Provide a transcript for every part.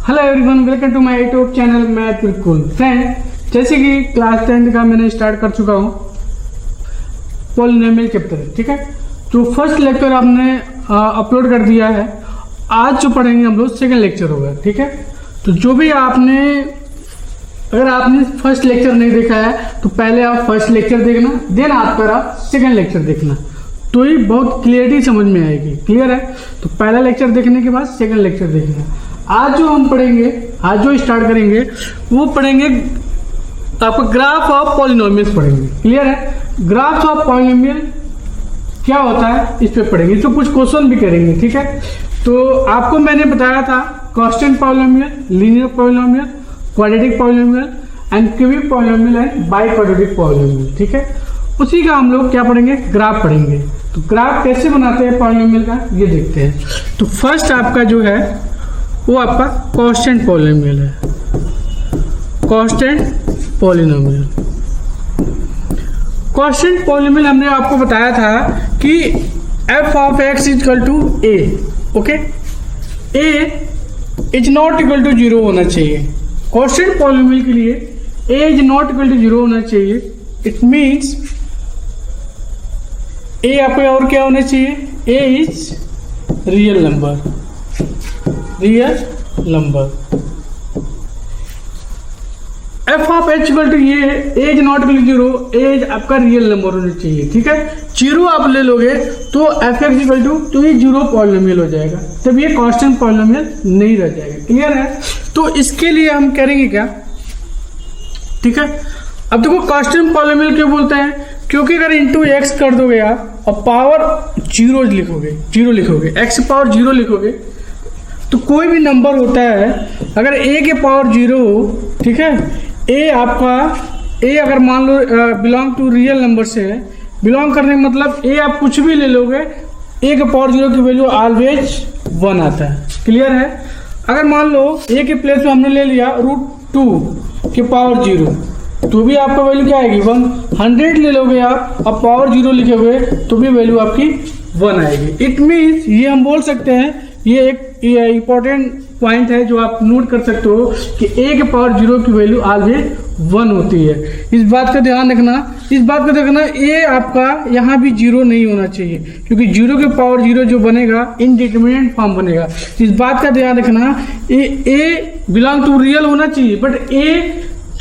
Hello everyone, welcome to my YouTube channel math बिल्कुल। Friend, जैसे कि क्लास 10 का मैंने स्टार्ट कर चुका हूँ पॉलिनोमियल चैप्टर, ठीक है। तो फर्स्ट लेक्चर आपने अपलोड कर दिया है। आज जो पढ़ेंगे हम लोग सेकंड लेक्चर होगा, ठीक है। तो जो भी अगर आपने फर्स्ट लेक्चर नहीं देखा है तो पहले आप फर्स्ट लेक्चर देखना, देन आपका सेकंड लेक्चर देखना, तो ये बहुत क्लियरिटी समझ में आएगी। क्लियर है? तो पहला लेक्चर देखने के बाद सेकंड लेक्चर देखना। आज जो हम पढ़ेंगे, आज जो स्टार्ट करेंगे वो पढ़ेंगे आपको ग्राफ ऑफ पॉलिनोमियल्स पढ़ेंगे। क्लियर है? ग्राफ ऑफ पॉलिनोमियल क्या होता है इस पे पढ़ेंगे। तो कुछ क्वेश्चन भी करेंगे, ठीक है। तो आपको मैंने बताया था constant polynomial, linear polynomial, quadratic polynomial and cubic polynomial and biquadratic polynomial, ठीक है। उसी का हम लोग क्या पढ़ेंगे, ग्राफ पढ़ेंगे। तो ग्राफ कैसे बनाते हैं पॉलिनोमियल का ये देखते हैं। तो फर्स्ट आपका जो है वो आपका कांस्टेंट पॉलिनोमियल है, कांस्टेंट पॉलिनोमियल। कांस्टेंट पॉलिनोमियल हमने आपको बताया था कि f of x equal to a, okay. a is not equal to 0 होना चाहिए। कांस्टेंट पॉलिनोमियल के लिए a is not equal to 0 होना चाहिए। इट मीन्स a आपको और क्या होना चाहिए, a is real number, real number. f of h equal to ये as not equal to 0, as आपका रियल नंबर होना चाहिए, ठीक है। 0 आप ले लोगे तो f x इक्वल टू तो ये 0 पॉलिनोमियल हो जाएगा, तब ये कांस्टेंट पॉलिनोमियल नहीं रह जाएगा। क्लियर है? तो इसके लिए हम करेंगे क्या, ठीक है। अब देखो कांस्टेंट पॉलिनोमियल क्यों बोलते हैं, क्योंकि अगर इंटू x कर दोगे आप और पावर 0 लिखोगे, 0 लिखोगे, x पावर 0 लिखोगे तो कोई भी नंबर होता है अगर a के पावर 0 हो, ठीक है। a आपका a अगर मान लो बिलोंग टू रियल नंबर से है, बिलोंग करने का मतलब a आप कुछ भी ले लोगे, a के पावर 0 की वैल्यू ऑलवेज 1 आता है। क्लियर है? अगर मान लो a के प्लेस में हमने ले लिया √2 के पावर 0 तो भी आपका वैल्यू क्या आएगी 1। 100 ले लोगे आप और पावर 0 लिखोगे तो भी वैल्यू आपकी 1 आएगी। इट मीन्स ये हम बोल सकते हैं, ये एक इम्पॉर्टेंट पॉइंट है जो आप नोट कर सकते हो कि a के पावर 0 की वैल्यू ऑलवेज 1 होती है। इस बात का ध्यान रखना, इस बात का देखना a आपका यहाँ भी 0 नहीं होना चाहिए, क्योंकि 0 के पावर 0 जो बनेगा इनडिटरमिनेट फॉर्म बनेगा। इस बात का ध्यान रखना, a बिलोंग टू रियल होना चाहिए बट a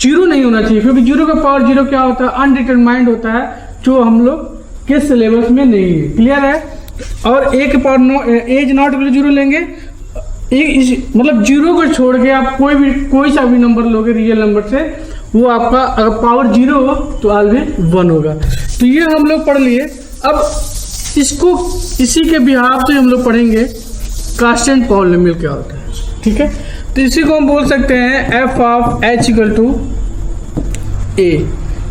0 नहीं होना चाहिए, क्योंकि 0 का पावर 0 क्या होता है, अनडिटरमाइंड होता है, जो हम लोग के सिलेबस में नहीं है। क्लियर है? और a के पावर एज नॉट इक्वल 0 लेंगे, मतलब 0 को छोड़ के आप कोई सा भी नंबर लोगे रियल नंबर से, वो आपका अगर पावर 0 हो तो ऑलवेज 1 होगा। तो ये हम लोग पढ़ लिए। अब इसको इसी के बिहाफ से हम लोग पढ़ेंगे कांस्टेंट पॉलिनोमियल क्या होता है, ठीक है। तो इसी को हम बोल सकते हैं f of h equal to a,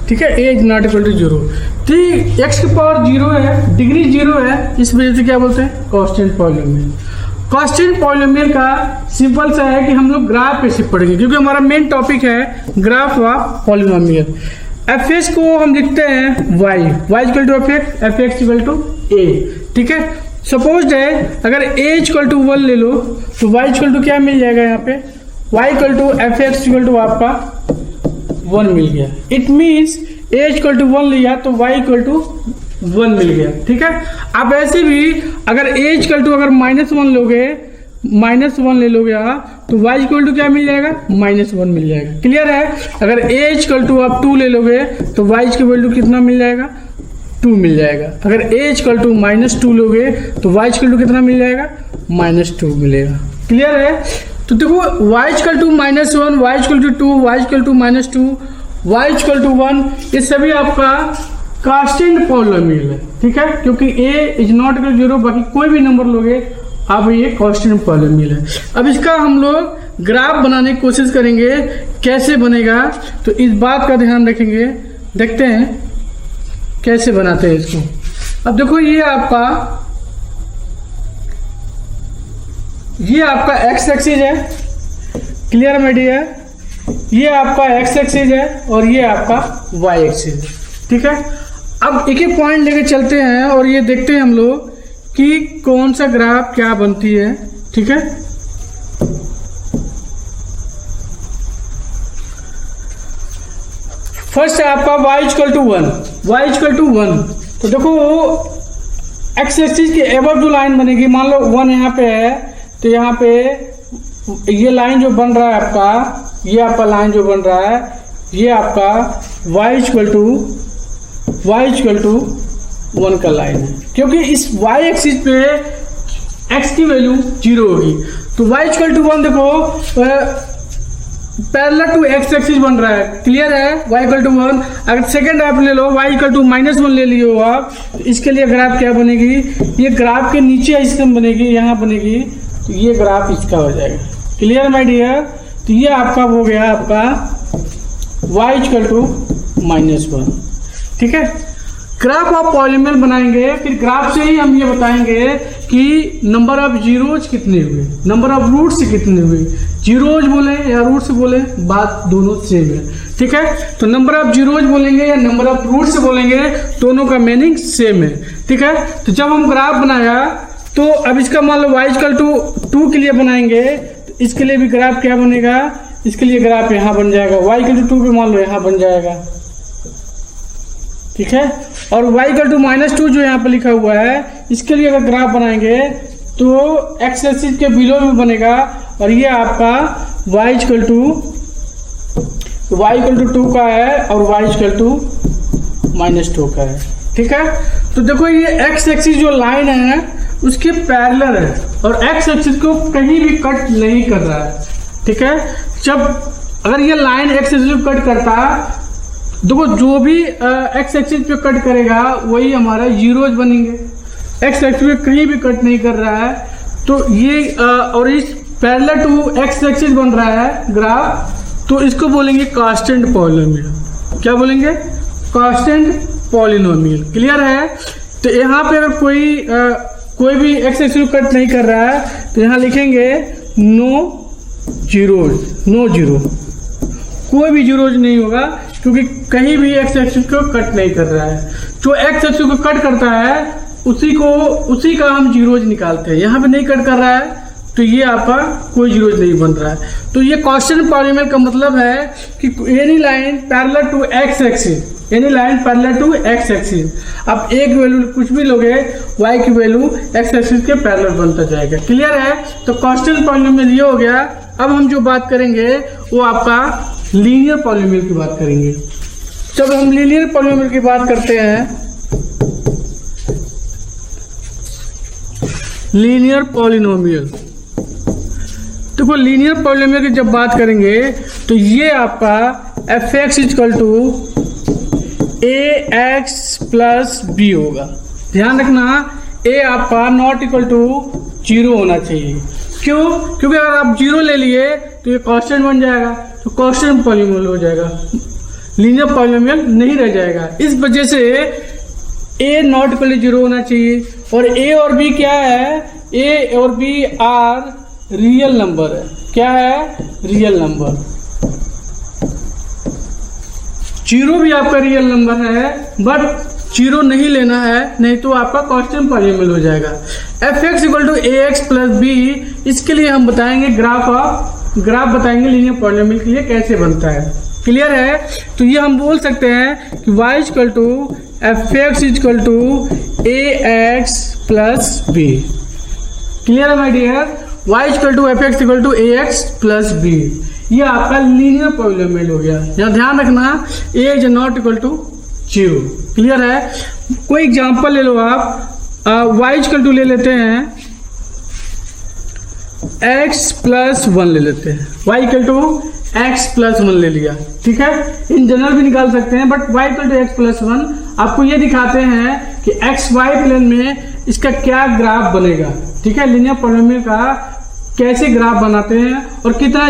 ठीक है। a is not equal to 0। तो x की पावर 0 है, डिग्री 0 है, इस वजह से क्या बोलते हैं, कांस्टेंट पॉलिनोमियल। कांस्टेंट पॉलिनोमियल का सिंपल सा है कि हम लोग ग्राफ पे सिर्फ पढ़ेंगे, क्योंकि हमारा मेन टॉपिक है graph of polynomial. F x को हम लिखते हैं y equal to F x equal to a, ठीक है। सपोज है अगर a इक्वल टू 1 ले लो तो y इक्वल टू क्या मिल जाएगा, यहाँ पे y equal to F x equal to आपका 1 मिल गया। It means a equal to 1 लिया तो y इक्वल टू 1 मिल गया, ठीक है। आप ऐसे भी अगर a इक्वल टू अगर -1 लोगे, -1 ले लोगे आप तो y इक्वल टू क्या मिल जाएगा, -1 मिल जाएगा। क्लियर है? अगर a इक्वल टू आप 2 ले लोगे तो y की वैल्यू कितना मिल जाएगा, 2 मिल जाएगा। अगर a इक्वल टू -2 लोगे तो y इक्वल टू कितना मिल जाएगा, -2 मिलेगा। क्लियर है? तो देखो y equal to -1, y equal to 2, y equal to -2, y equal to 1, ये सभी आपका कांस्टेंट पॉलिनोमियल है, ठीक है। क्योंकि a is not equal to 0, बाकी कोई भी नंबर लोगे आप ये कांस्टेंट पॉलिनोमियल है। अब इसका हम लोग ग्राफ बनाने की कोशिश करेंगे, कैसे बनेगा तो इस बात का ध्यान रखेंगे। देखते हैं कैसे बनाते हैं इसको। अब देखो ये आपका x एक्सिस है। क्लियर है डियर? ये आपका x एक्सिस है और ये आपका y एक्सिस है, ठीक है। अब एक एक पॉइंट लेके चलते हैं और ये देखते हैं हम लोग कि कौन सा ग्राफ क्या बनती है, ठीक है। फर्स्ट है आपका y equal to 1, y equal to 1। तो देखो एक्स एक्सिस के एबव जो लाइन बनेगी, मान लो 1 यहाँ पे है, तो यहाँ पे ये लाइन जो बन रहा है आपका, ये आपका लाइन जो बन रहा है, ये आपका y इक्वल टू 1 का लाइन है, क्योंकि इस y एक्सिस पे x की वैल्यू 0 होगी। तो y इक्वल टू 1 देखो पैरेलल टू एक्स एक्सिस बन रहा है, क्लियर है। y equal to 1। अगर सेकंड आप ले लो, y इक्वल टू -1 ले लियो आप, तो इसके लिए ग्राफ क्या बनेगी, ये ग्राफ के नीचे इसमें बनेगी, यहाँ बनेगी, तो ये ग्राफ इसका हो जाएगा। Clear my dear. तो ये आपका हो गया आपका y इक्वल टू -1, ठीक है। ग्राफ ऑफ पॉलिनोमियल बनाएंगे, फिर ग्राफ से ही हम ये बताएंगे कि नंबर ऑफ जीरोज कितने हुए, नंबर ऑफ रूट्स कितने हुए। जीरोज बोले या रूट्स बोले, बात दोनों सेम है, ठीक है। तो नंबर ऑफ जीरोज बोलेंगे या नंबर ऑफ रूट्स बोलेंगे, दोनों का मीनिंग सेम है, ठीक है। तो जब हम ग्राफ बनाया, तो अब इसका मान लो y इक्वल टू 2 के लिए बनाएंगे, तो इसके लिए भी ग्राफ क्या बनेगा, इसके लिए ग्राफ यहाँ बन जाएगा, y इक्वल टू 2 पे मान लो यहाँ बन जाएगा, ठीक है। और y इक्वल टू -2 जो यहाँ पे लिखा हुआ है, इसके लिए अगर ग्राफ बनाएंगे तो एक्स एक्सिस के बिलो में बनेगा, और ये आपका y इक्वल टू 2 का है और y इक्वल टू -2 का है, ठीक है। तो देखो ये एक्स एक्सिस जो लाइन है उसके पैरेलल है, और एक्स एक्सिस को कहीं भी कट नहीं कर रहा है, ठीक है। जब अगर ये लाइन एक्स एक्सिस को कट करता, देखो जो भी एक्स एक्सिस पे कट करेगा वही हमारा जीरोज बनेंगे। एक्स एक्सिस पे कहीं भी कट नहीं कर रहा है, तो ये और इस पैरेलल टू एक्स एक्सिस बन रहा है ग्राफ, तो इसको बोलेंगे कांस्टेंट पॉलिनोमियल। क्या बोलेंगे, कांस्टेंट पॉलिनोमियल। क्लियर है। तो यहाँ पे अगर कोई भी एक्स एक्सिस को कट नहीं कर रहा है, तो यहाँ लिखेंगे नो जीरो, कोई भी जीरोज नहीं होगा, क्योंकि कहीं भी एक्स एक्सिस को कट नहीं कर रहा है। जो एक्स एक्सिस को कट करता है उसी का हम जीरोज निकालते हैं। यहाँ पे नहीं कट कर रहा है, तो ये आपका कोई जीरोज नहीं बन रहा है। तो ये कांस्टेंट पॉलिनोमियल का मतलब है कि any line parallel to x axis, any line parallel to x axis. आप एक वैल्यू कुछ भी लोगे, y की वैल्यू एक्स एक्सिस के पैरेलल बनता जाएगा। क्लियर है। तो कांस्टेंट पॉलिनोमियल ये हो गया। अब हम जो बात करेंगे वो आपका लीनियर पॉलिनोमियल की बात करेंगे। जब हम लीनियर पॉलिनोमियल की बात करते हैं, लीनियर पॉलिनोमियल, देखो लीनियर पॉलिनोमियल की जब बात करेंगे तो ये आपका f x equal to A x plus b होगा। ध्यान रखना, ए आपका नॉट इक्वल टू 0 होना चाहिए। क्यों? क्योंकि अगर आप 0 ले लिए तो ये कांस्टेंट बन जाएगा, तो कांस्टेंट पॉलिनोमियल हो जाएगा, लीनियर पॉलिनोमियल नहीं रह जाएगा। इस वजह से ए नॉट इक्वल टू 0 होना चाहिए। और ए और बी क्या है, ए और बी आर रियल नंबर है। क्या है? Real number. 0 भी आपका रियल नंबर है, बट 0 नहीं लेना है, नहीं तो आपका कांस्टेंट पॉलिनोमियल हो जाएगा। F x equal to A x plus b, इसके लिए हम बताएंगे ग्राफ बताएंगे लीनियर पॉलिनोमियल के लिए कैसे बनता है। क्लियर है। तो ये हम बोल सकते हैं कि y equal to F x equal to A x plus B. Clear है my dear. y equal to F x equal to A x plus B, ये आपका लीनियर पॉलिनोमियल हो गया। यहाँ ध्यान रखना, A is not equal to 0। Clear है। कोई एग्जांपल ले लो आप, y इक्वल टू ले लेते हैं x प्लस 1 ले लेते हैं। y equal to x plus 1 ले लिया, ठीक है। इन जनरल भी निकाल सकते हैं, but y equal to x plus 1 आपको ये दिखाते हैं कि एक्स वाई प्लेन में इसका क्या ग्राफ बनेगा। ठीक है, लीनियर पॉलिनोमियल का कैसे ग्राफ बनाते हैं और कितना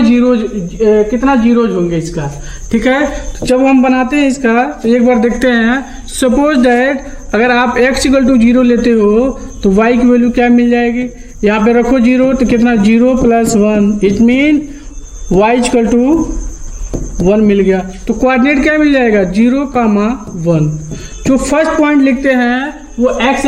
जीरोज होंगे इसका। ठीक है, तो जब हम बनाते हैं इसका तो एक बार देखते हैं। सपोज दैट अगर आप x इक्वल टू 0 लेते हो तो y की वैल्यू क्या मिल जाएगी, यहाँ पे रखो 0 तो कितना 0 plus 1, it mean y equal to 1 मिल गया। तो कोऑर्डिनेट क्या मिल जाएगा 0,1। जो फर्स्ट पॉइंट लिखते हैं वो x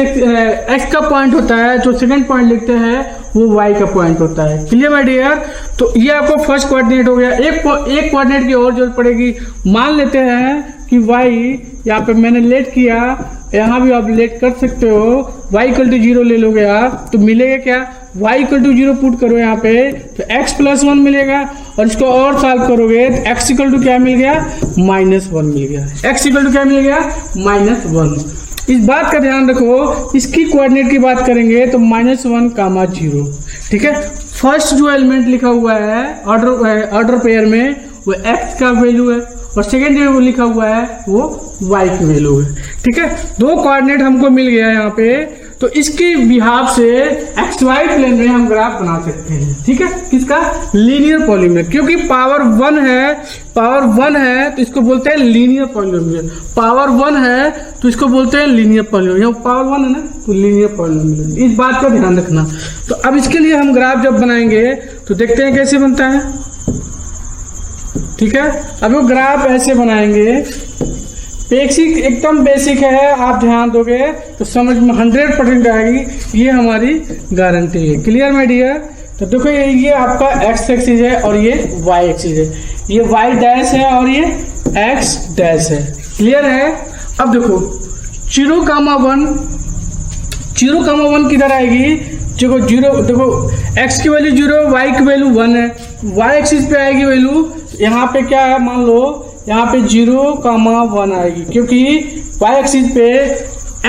का पॉइंट होता है, जो सेकंड पॉइंट लिखते हैं वो y का पॉइंट होता है। Clear my dear. तो ये आपको फर्स्ट कोऑर्डिनेट हो गया। एक कोऑर्डिनेट की और जरूरत पड़ेगी। मान लेते हैं कि y, यहाँ पे मैंने लेट किया, यहाँ भी आप लेट कर सकते हो, y इक्वल टू 0 ले लोगे आप तो मिलेगा क्या, y इक्वल टू 0 पुट करो यहाँ पे तो x प्लस 1 मिलेगा, और इसको और सॉल्व करोगे तो x इक्वल टू क्या मिल गया, -1 मिल गया। x इक्वल टू क्या मिल गया, -1। इस बात का ध्यान रखो, इसकी कोऑर्डिनेट की बात करेंगे तो -1, 0, ठीक है। फर्स्ट जो एलिमेंट लिखा हुआ है ऑर्डर पेयर में वो x का वैल्यू है, और सेकेंड जो लिखा हुआ है वो y की वैल्यू है, ठीक है। दो कोऑर्डिनेट हमको मिल गया यहाँ पे, तो इसके बिहाफ से XY प्लेन में हम ग्राफ बना सकते हैं, ठीक है। किसका, लीनियर पॉलीनोमियल, क्योंकि पावर 1 है तो इसको बोलते हैं लीनियर पॉलीनोमियल, पावर 1 है तो इसको बोलते हैं लीनियर पॉलीनोमियल, यहाँ पावर 1 है ना तो लीनियर पॉलीनोमियल, इस बात का ध्यान रखना। तो अब इसके लिए हम ग्राफ जब बनाएंगे तो देखते हैं कैसे बनता है, ठीक है। अब वो ग्राफ ऐसे बनाएंगे, बेसिक एकदम बेसिक है, आप ध्यान दोगे तो समझ में 100% आएगी, ये हमारी गारंटी है। Clear my dear. तो देखो ये आपका x एक्सिस है और ये y एक्सिस है, ये y डैश है और ये x डैश है। क्लियर है। अब देखो 0,1 किधर आएगी, देखो 0, देखो x की वैल्यू 0, y की वैल्यू 1 है, y एक्सिस पे आएगी वैल्यू, यहाँ पे क्या है मान लो यहाँ पे 0,1 आएगी, क्योंकि y एक्सिस पे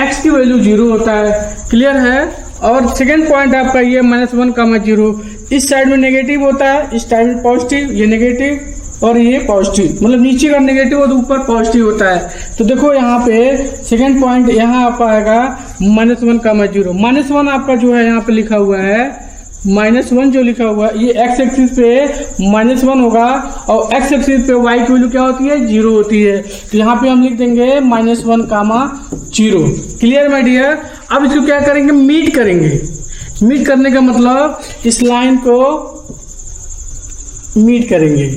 x की वैल्यू 0 होता है। क्लियर है। और सेकेंड पॉइंट आपका ये -1,0, इस साइड में नेगेटिव होता है, इस साइड में पॉजिटिव, ये नेगेटिव और ये पॉजिटिव, मतलब नीचे का नेगेटिव और ऊपर पॉजिटिव होता है। तो देखो यहाँ पे सेकेंड पॉइंट यहाँ आपका आएगा -1,0, -1 आपका जो है यहाँ पे लिखा हुआ है, -1 जो लिखा हुआ है ये x एक्सिस पे -1 होगा, और x एक्सिस पे y की वैल्यू क्या होती है, 0 होती है। तो यहाँ पे हम लिख देंगे -1,0। Clear my dear. अब इसको क्या करेंगे, मीट करेंगे। मीट करने का मतलब इस लाइन को मीट करेंगे,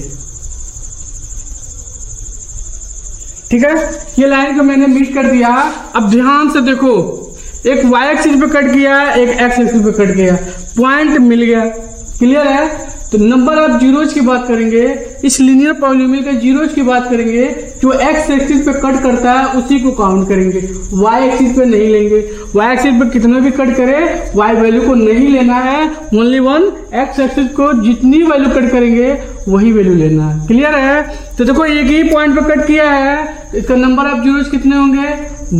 ठीक है। ये लाइन को मैंने मीट कर दिया। अब ध्यान से देखो, एक y एक्सिस पे कट किया, एक x एक्सिस पे कट किया, पॉइंट मिल गया। क्लियर है। तो नंबर ऑफ जीरोज की बात करेंगे, इस लीनियर पॉलिनोमियल के जीरोज की बात करेंगे, जो x एक्सिस पे कट करता है उसी को काउंट करेंगे, y एक्सिस पे नहीं लेंगे। y एक्सिस पे कितना भी कट करे y वैल्यू को नहीं लेना है, ओनली वन x एक्सिस को जितनी वैल्यू कट करेंगे वही वैल्यू लेना है। क्लियर है। तो देखो एक ही पॉइंट पे कट किया है, इसका नंबर ऑफ जीरोज कितने होंगे,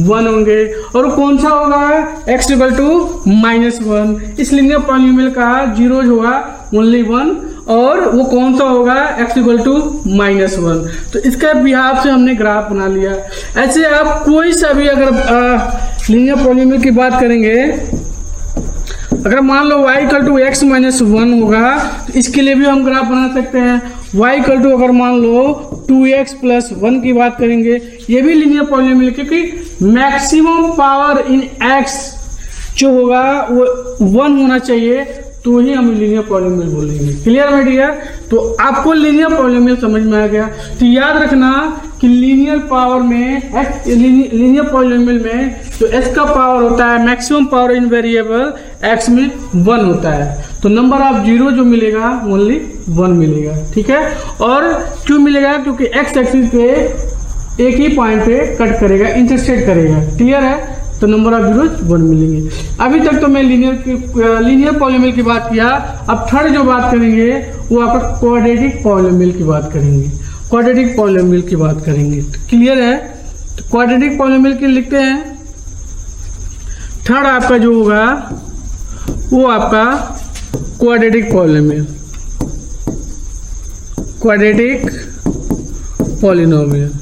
1 होंगे, और कौन सा होगा, x इक्वल टू -1। इस लीनियर पॉलिनोमियल का जीरोज होगा ओनली 1, और वो कौन सा होगा, x इक्वल टू -1। तो इसका बिहाफ से हमने ग्राफ बना लिया। ऐसे आप कोई सा भी अगर लीनियर पॉलिनोमियल की बात करेंगे, अगर मान लो y इक्वल टू x -1 होगा तो इसके लिए भी हम ग्राफ बना सकते हैं। y इक्वल टू अगर मान लो 2x + 1 की बात करेंगे, ये भी लीनियर पॉलिनोमियल, क्योंकि मैक्सिमम पावर इन x जो होगा वो 1 होना चाहिए, तो ही हम लीनियर पॉलिनोमियल बोलेंगे। Clear my dear. तो आपको लीनियर पॉलिनोमियल समझ में आ गया। तो याद रखना कि लीनियर पावर में लीनियर पॉलिनोमियल में जो x का पावर होता है, maximum power in variable x में 1 होता है, तो नंबर ऑफ जीरो जो मिलेगा ओनली 1 मिलेगा, ठीक है। और क्यों मिलेगा, क्योंकि x एक्सिस पे एक ही पॉइंट पे कट करेगा, इंटरसेक्ट करेगा। क्लियर है। तो नंबर ऑफ जीरोज 1 मिलेंगे। अभी तक तो मैं लीनियर पॉलिनोमियल की बात किया। अब थर्ड जो बात करेंगे वो आपका क्वाड्रेटिक पॉलिनोमियल की बात करेंगे। क्वाड्रेटिक पॉलिनोमियल की बात करेंगे। क्लियर है। तो क्वाड्रेटिक पॉलिनोमियल की लिखते हैं। थर्ड आपका जो होगा वो आपका quadratic polynomial, quadratic polynomial.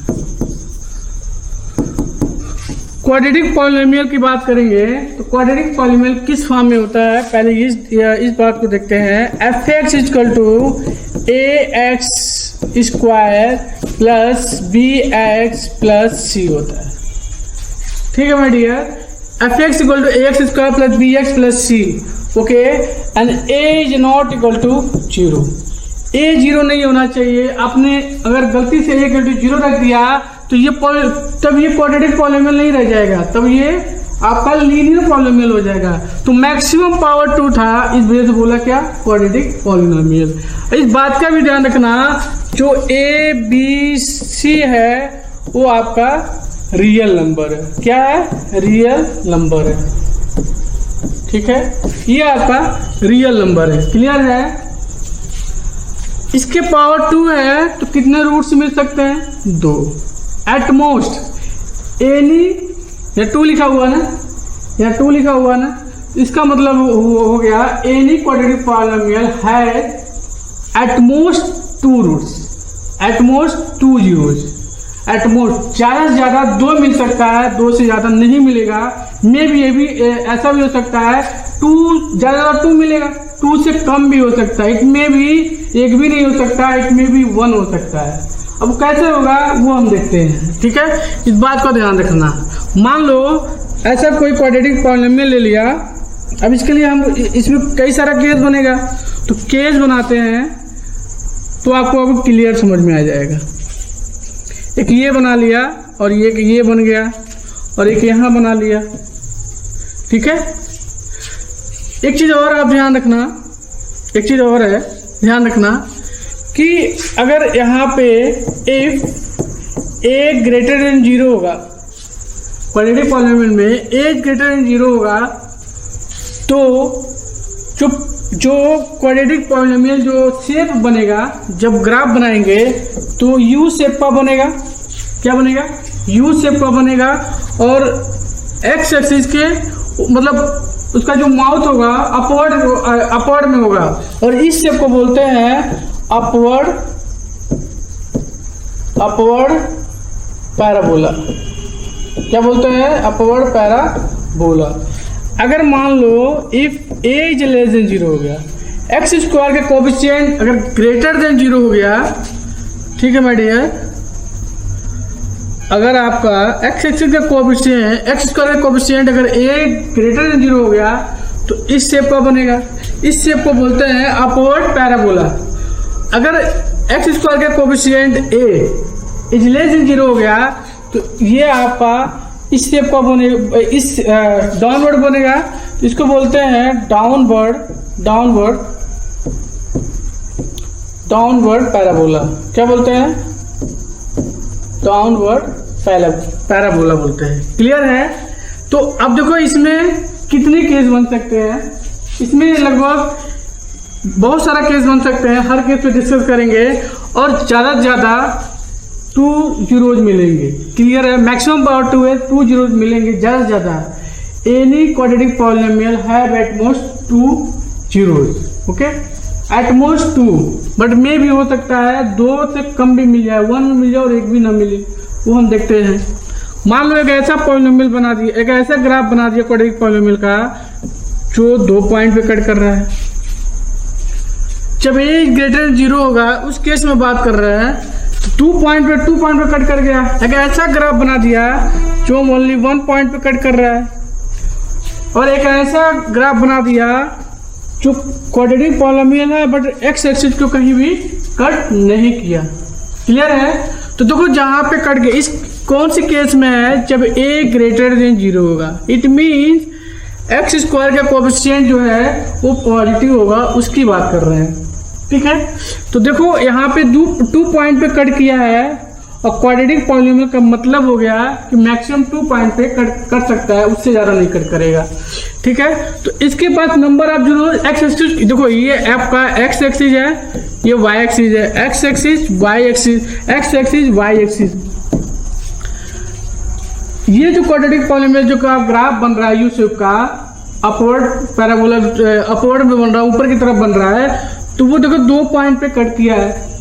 Quadratic polynomial की बात करेंगे तो क्वाड्रेटिक पॉलिनोमियल किस फॉर्म में होता है, पहले इस बात को देखते हैं। f(x) = ax² + bx + c होता है, ठीक है my dear. f(x) = ax² + bx + c, okay, and a is not equal to 0। a 0 नहीं होना चाहिए। आपने अगर गलती से a = 0 रख दिया तो तब ये क्वाड्रेटिक पॉलिनोमियल नहीं रह जाएगा, तब ये आपका लीनियर पॉलिनोमियल हो जाएगा। तो मैक्सिमम पावर 2 था, इस वजह से बोला क्या, क्वाड्रेटिक पॉलिनोमियल। इस बात का भी ध्यान रखना, जो a b c है वो आपका रियल नंबर है। क्या है? रियल नंबर है। ठीक है, ये आपका रियल नंबर है। क्लियर है? इसके पावर 2 है तो कितने रूट्स मिल सकते हैं? 2। एट मोस्ट एनी, या 2 लिखा हुआ ना, या 2 लिखा हुआ ना, इसका मतलब हो गया एनी क्वाड्रेटिक पॉलिनोमियल है at most 2 roots, at most 2 zeros, at most ज़्यादा से ज़्यादा 2 मिल सकता है, 2 से ज़्यादा नहीं मिलेगा। मे भी ये भी ऐसा भी हो सकता है 2 ज़्यादा 2 मिलेगा, 2 से कम भी हो सकता है। इट में भी 1 भी नहीं हो सकता, इट में भी 1 हो सकता है। अब कैसे होगा वो हम देखते हैं। ठीक है, इस बात का ध्यान रखना। मान लो ऐसा कोई क्वाड्रेटिक पॉलिनोमियल ले लिया। अब इसके लिए हम इसमें कई सारा केस बनेगा, तो केस बनाते हैं तो आपको अब क्लियर समझ में आ जाएगा। एक ये बना लिया और ये बन गया और एक यहाँ बना लिया। ठीक है, एक चीज़ और आप ध्यान रखना, एक चीज़ और है ध्यान रखना कि अगर यहाँ पे इफ a ग्रेटर देन 0 होगा, क्वाड्रेटिक पॉलिनोमियल में a ग्रेटर देन 0 होगा, तो जो क्वाड्रेटिक पॉलिनोमियल जो शेप बनेगा, जब ग्राफ बनाएंगे तो यू शेप का बनेगा। क्या बनेगा? यू शेप का बनेगा। और एक्स एक्सिस के मतलब उसका जो माउथ होगा अपवर्ड में होगा, और इस शेप को बोलते हैं अपवर्ड पैराबोला। क्या बोलते हैं? Upward parabola. अगर मान लो if a is less than 0 हो गया, एक्स स्क्वायर के कोएफिशिएंट अगर ग्रेटर देन 0 हो गया, ठीक है माय डियर, अगर आपका एक्स एक्सिस का कोएफिशिएंट, एक्स स्क्वायर का कोएफिशिएंट अगर a ग्रेटर देन 0 हो गया तो इस शेप का बनेगा। इस शेप को बोलते हैं अपवर्ड पैराबोला। अगर एक्स स्क्वायर का coefficient a is less than 0 हो गया तो ये आपका इस शेप का बनेगा, इस डाउनवर्ड बनेगा। इसको बोलते हैं डाउनवर्ड पैराबोला। क्या बोलते हैं? डाउनवर्ड पैराबोला बोलते हैं। क्लियर है? तो अब देखो इसमें कितने केस बन सकते हैं। इसमें लगभग बहुत सारा केस बन सकते हैं, हर केस पे डिस्कस करेंगे और ज़्यादा से ज़्यादा 2 जीरोज मिलेंगे। क्लियर है? मैक्सिमम पावर 2 है, 2 जीरोज मिलेंगे ज़्यादा से ज़्यादा। Any quadratic polynomial have at most 2 zeros. Okay, at most 2, but मे भी हो सकता है 2 से कम भी मिल जाए, 1 मिल जाए और 1 भी ना मिले, वो हम देखते हैं। मान लो एक ऐसा पॉलिनोमियल बना दिया, एक ऐसा ग्राफ बना दिया क्वाड्रेटिक पॉलिनोमियल का जो 2 पॉइंट पे कट कर रहा है। जब a ग्रेटर देन 0 होगा उस केस में बात कर रहे हैं, 2 पॉइंट पे कट कर गया। एक ऐसा ग्राफ बना दिया जो ओनली 1 पॉइंट पे कट कर रहा है, और एक ऐसा ग्राफ बना दिया जो क्वाड्रेटिक पॉलिनोमियल है बट एक्स एक्सिस को कहीं भी कट नहीं किया। क्लियर है? तो देखो जहाँ पे कट गया, इस कौन से केस में है? जब a ग्रेटर देन 0 होगा। इट मीन्स एक्स स्क्वायर का कोएफिशिएंट जो है वो पॉजिटिव होगा, उसकी बात कर रहे हैं। ठीक है, तो देखो यहाँ पे 2 पॉइंट पे कट किया है, और क्वाड्रेटिक पॉलिनोमियल का मतलब हो गया कि मैक्सिमम 2 पॉइंट पे कट कर सकता है, उससे ज़्यादा नहीं कट करेगा। ठीक है, तो इसके पास number of zero X axis, देखो ये एफ का एक्स एक्सिस है, ये वाई एक्सिस है, x axis Y axis, x axis Y axis. ये जो क्वाड्रेटिक पॉलिनोमियल जो का ग्राफ बन रहा है यू शेप का, अपवर्ड पैराबोला अपवर्ड में बन रहा है, ऊपर की तरफ बन रहा है, तो वो देखो 2 पॉइंट पे कट किया है।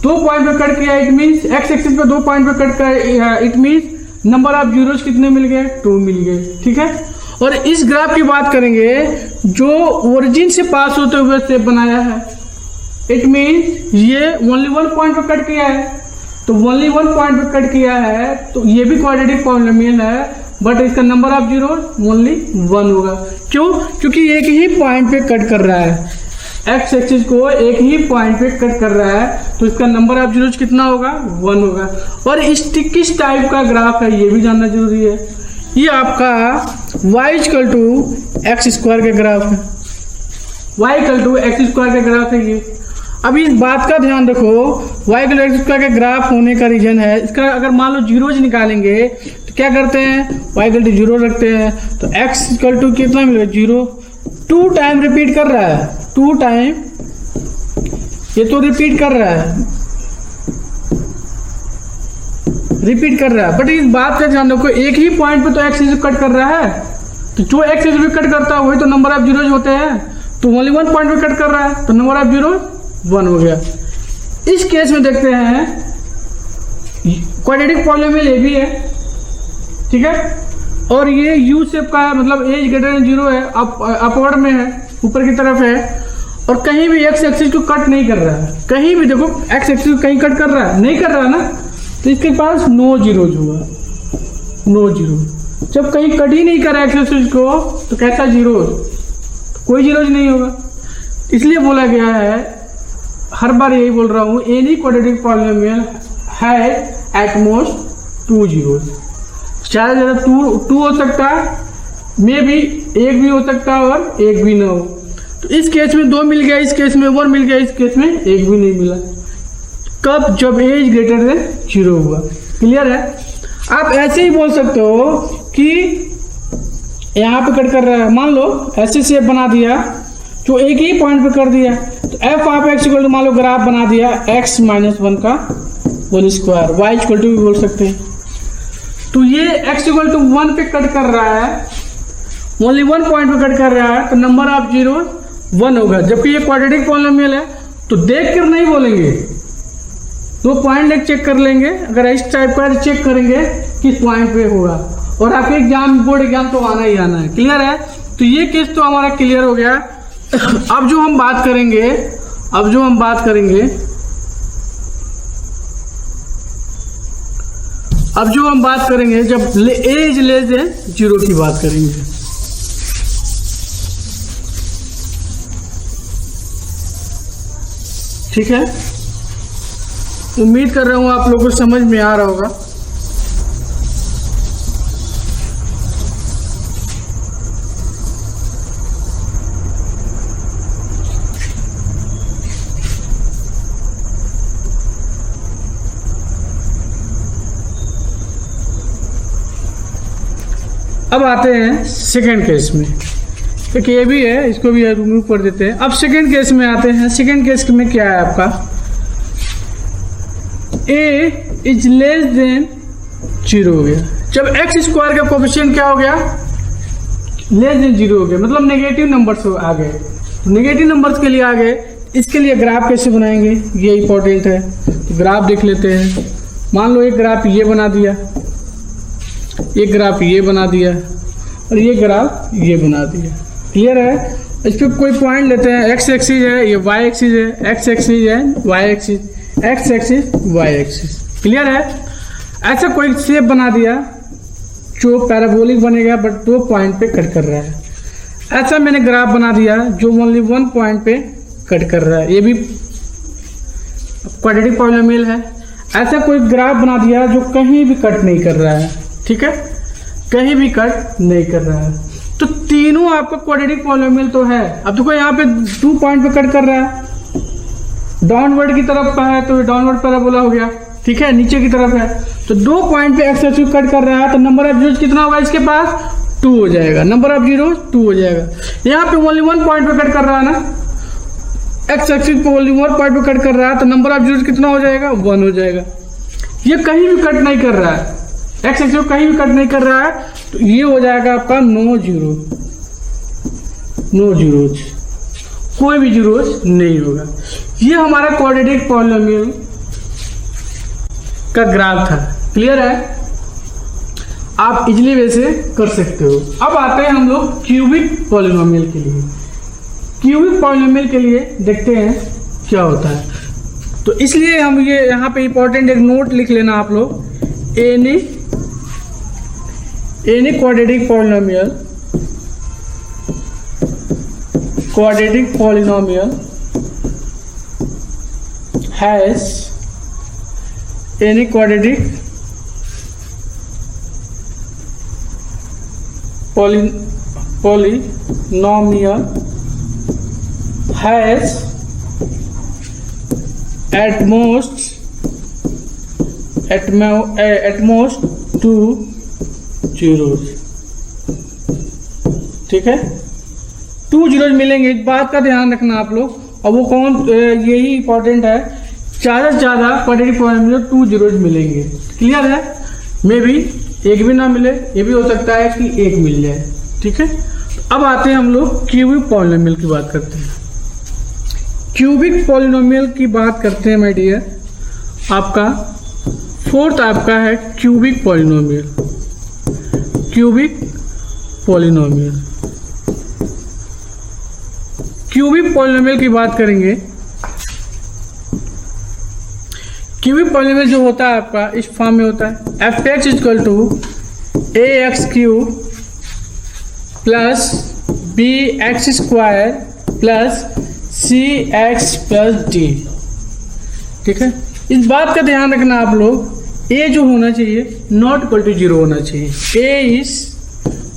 2 पॉइंट पे कट किया, इट मीन्स एक्स एक्सिस पे 2 पॉइंट पे कट किया, it means number of zeros कितने मिल गए? 2 मिल गए। ठीक है, और इस ग्राफ की बात करेंगे जो ओरिजिन से पास होते हुए शेप बनाया है, इट मीन्स ये ओनली 1 पॉइंट पे कट किया है। तो ओनली 1 पॉइंट पे कट किया है तो ये भी क्वाड्रेटिक पॉलिनोमियल है, बट इसका नंबर ऑफ जीरोज ओनली 1 होगा। क्यों? क्योंकि एक ही पॉइंट पे कट कर रहा है, एक्स एक्सिस को एक ही पॉइंट पे कट कर रहा है, तो इसका नंबर ऑफ जीरोज कितना होगा? 1 होगा। और किस टाइप का ग्राफ है ये भी जानना जरूरी है। ये आपका y equal to x square का ग्राफ है, y equal to x square का ग्राफ है ये। अब इस बात का ध्यान रखो, y इक्वल एक्स स्क्वायर का ग्राफ होने का रीजन है इसका, अगर मान लो जीरोज निकालेंगे तो क्या करते हैं, y इक्वल टू जीरो रखते हैं, तो x इक्वल टू कितना मिलेगा, जीरो। 2 टाइम रिपीट कर रहा है, 2 टाइम ये तो रिपीट कर रहा है, रिपीट कर रहा है, बट इस बात का ध्यान रखो एक ही पॉइंट पे तो एक्स एक्सिस कट कर रहा है, तो जो एक्स एक्सिस पे कट करता है वही तो नंबर ऑफ जीरोज होते हैं, तो ओनली 1 पॉइंट पे कट कर रहा है तो नंबर ऑफ जीरो 1 हो गया। इस केस में देखते हैं क्वाड्रेटिक पॉलिनोमियल ए भी है, ठीक है, और ये यू शेप का है, मतलब एज ग्रेटर देन जीरो है, अपवर्ड में है, ऊपर की तरफ है, और कहीं भी एक्स एक्सिस को कट नहीं कर रहा है, कहीं भी देखो एक्स एक्सिस को कहीं कट कर रहा है, नहीं कर रहा है ना, तो इसके पास नो जीरोज हुआ, नो जीरो। जब कहीं कट ही नहीं कर रहा एक्स एक्सिस को तो कैसा जीरोज, कोई जीरोज नहीं होगा। इसलिए बोला गया है, हर बार यही बोल रहा हूँ, एनी क्वाड्रेटिक पॉलिनोमियल है एट मोस्ट 2 जीरोज, ज़्यादा से ज़्यादा 2 हो सकता है, मे भी 1 भी हो सकता है और 1 भी ना हो। तो इस केस में 2 मिल गया, इस केस में 1 मिल गया, इस केस में 1 भी नहीं मिला। कब, जब एज ग्रेटर देन जीरो हुआ। क्लियर है। आप ऐसे ही बोल सकते हो कि यहाँ पे कट कर रहा है, मान लो ऐसे शेप बना दिया जो एक ही पॉइंट पे कर दिया, तो f of x equal to मान लो ग्राफ बना दिया x माइनस 1 का whole square, y equal to भी बोल सकते हैं। तो ये x इक्वल टू 1 पे कट कर रहा है, ओनली 1 पॉइंट पे कट कर रहा है, तो नंबर ऑफ जीरो 1 होगा। जबकि ये क्वाड्रेटिक पॉलिनोमियल है तो देख कर नहीं बोलेंगे, 2 पॉइंट एक चेक कर लेंगे, अगर इस टाइप का चेक करेंगे किस पॉइंट पे होगा, और आपके एग्जाम, बोर्ड एग्जाम तो आना ही आना है। क्लियर है। तो ये केस तो हमारा क्लियर हो गया। अब जो हम बात करेंगे, अब जो हम बात करेंगे जब एज लेस देन जीरो की बात करेंगे। ठीक है, उम्मीद कर रहा हूं आप लोगों को समझ में आ रहा होगा। अब आते हैं सेकेंड केस में, क्योंकि ये भी है, इसको भी रिमूव कर देते हैं। अब सेकेंड केस में आते हैं। सेकेंड केस में क्या है आपका, ए इज लेस देन जीरो हो गया। जब एक्स स्क्वायर का कोफिशिएंट क्या हो गया, लेस देन जीरो हो गया, मतलब नेगेटिव नंबर्स आ गए। तो नेगेटिव नंबर्स के लिए आ गए, इसके लिए ग्राफ कैसे बनाएंगे ये इंपॉर्टेंट है। तो ग्राफ देख लेते हैं। मान लो एक ग्राफ ये बना दिया, एक ग्राफ ये बना दिया, और ये ग्राफ ये बना दिया। क्लियर है। इस पर कोई पॉइंट लेते हैं, एक्स एक्सिस है, ये वाई एक्सिस है, एक्स एक्सिस है, y axis, x axis, Y axis. Clear है। ऐसा कोई शेप बना दिया जो पैराबोलिक बनेगा बट 2 पॉइंट पे कट कर रहा है। ऐसा मैंने ग्राफ बना दिया जो ओनली 1 पॉइंट पे कट कर रहा है, ये भी क्वाड्रेटिक पॉलिनोमियल है। ऐसा कोई ग्राफ बना दिया जो कहीं भी कट नहीं कर रहा है, ठीक है, कहीं भी कट नहीं कर रहा है। तो तीनों आपका क्वाड्रेटिक पॉलिनोमियल तो है। अब देखो यहाँ पे 2 पॉइंट पे कट कर रहा है, डाउनवर्ड की तरफ का है तो डाउनवर्ड पैराबोला हो गया, ठीक है, नीचे की तरफ है तो 2 पॉइंट पे एक्स एक्सिस कट कर रहा है, तो नंबर ऑफ जीरोज कितना होगा इसके पास, 2 हो जाएगा। नंबर ऑफ जीरो 2 हो जाएगा। यहाँ पे ओनली 1 पॉइंट पे कट कर रहा है ना, एक्स एक्सिस पे ओनली 1 पॉइंट पे कट कर रहा है, तो नंबर ऑफ जीरोज कितना हो जाएगा, 1 हो जाएगा। ये कहीं भी कट नहीं कर रहा है, एक्स एक्सिस कहीं भी कट नहीं कर रहा है, तो ये हो जाएगा आपका नो जीरो, नो जीरोज, कोई भी जीरोज नहीं होगा। ये हमारा क्वाड्रेटिक पॉलिनोमियल का ग्राफ था। क्लियर है। आप इजली वैसे कर सकते हो। अब आते हैं हम लोग क्यूबिक पॉलिनोमियल के लिए। क्यूबिक पॉलिनोमियल के लिए देखते हैं क्या होता है। तो इसलिए हम ये यहाँ पे इंपॉर्टेंट एक नोट लिख लेना आप लोग, any quadratic polynomial has any quadratic polynomial has eight most 2 zeros, ठीक है। 2 zeros मिलेंगे, इस बात का ध्यान रखना आप लोग। और वो कौन, यही इंपॉर्टेंट है, ज़्यादा से ज़्यादा क्वाड्रेटिक पॉलिनोमियल 2 zeros मिलेंगे। क्लियर है। मे भी एक भी ना मिले, ये भी हो सकता है कि एक मिल जाए, ठीक है। अब आते हैं हम लोग क्यूबिक पॉलिनोमियल की बात करते हैं। क्यूबिक पॉलिनोमियल की बात करते हैं माय डियर। आपका फोर्थ आपका है cubic polynomial. Cubic polynomial, cubic polynomial की बात करेंगे। क्यूबिक पॉलिनोमियल जो होता है आपका इस फॉर्म में होता है, f x equal to A x cube plus B x square plus c x plus d, ठीक है। इस बात का ध्यान रखना आप लोग, ए जो होना चाहिए नॉट इक्वल टू 0 होना चाहिए। A is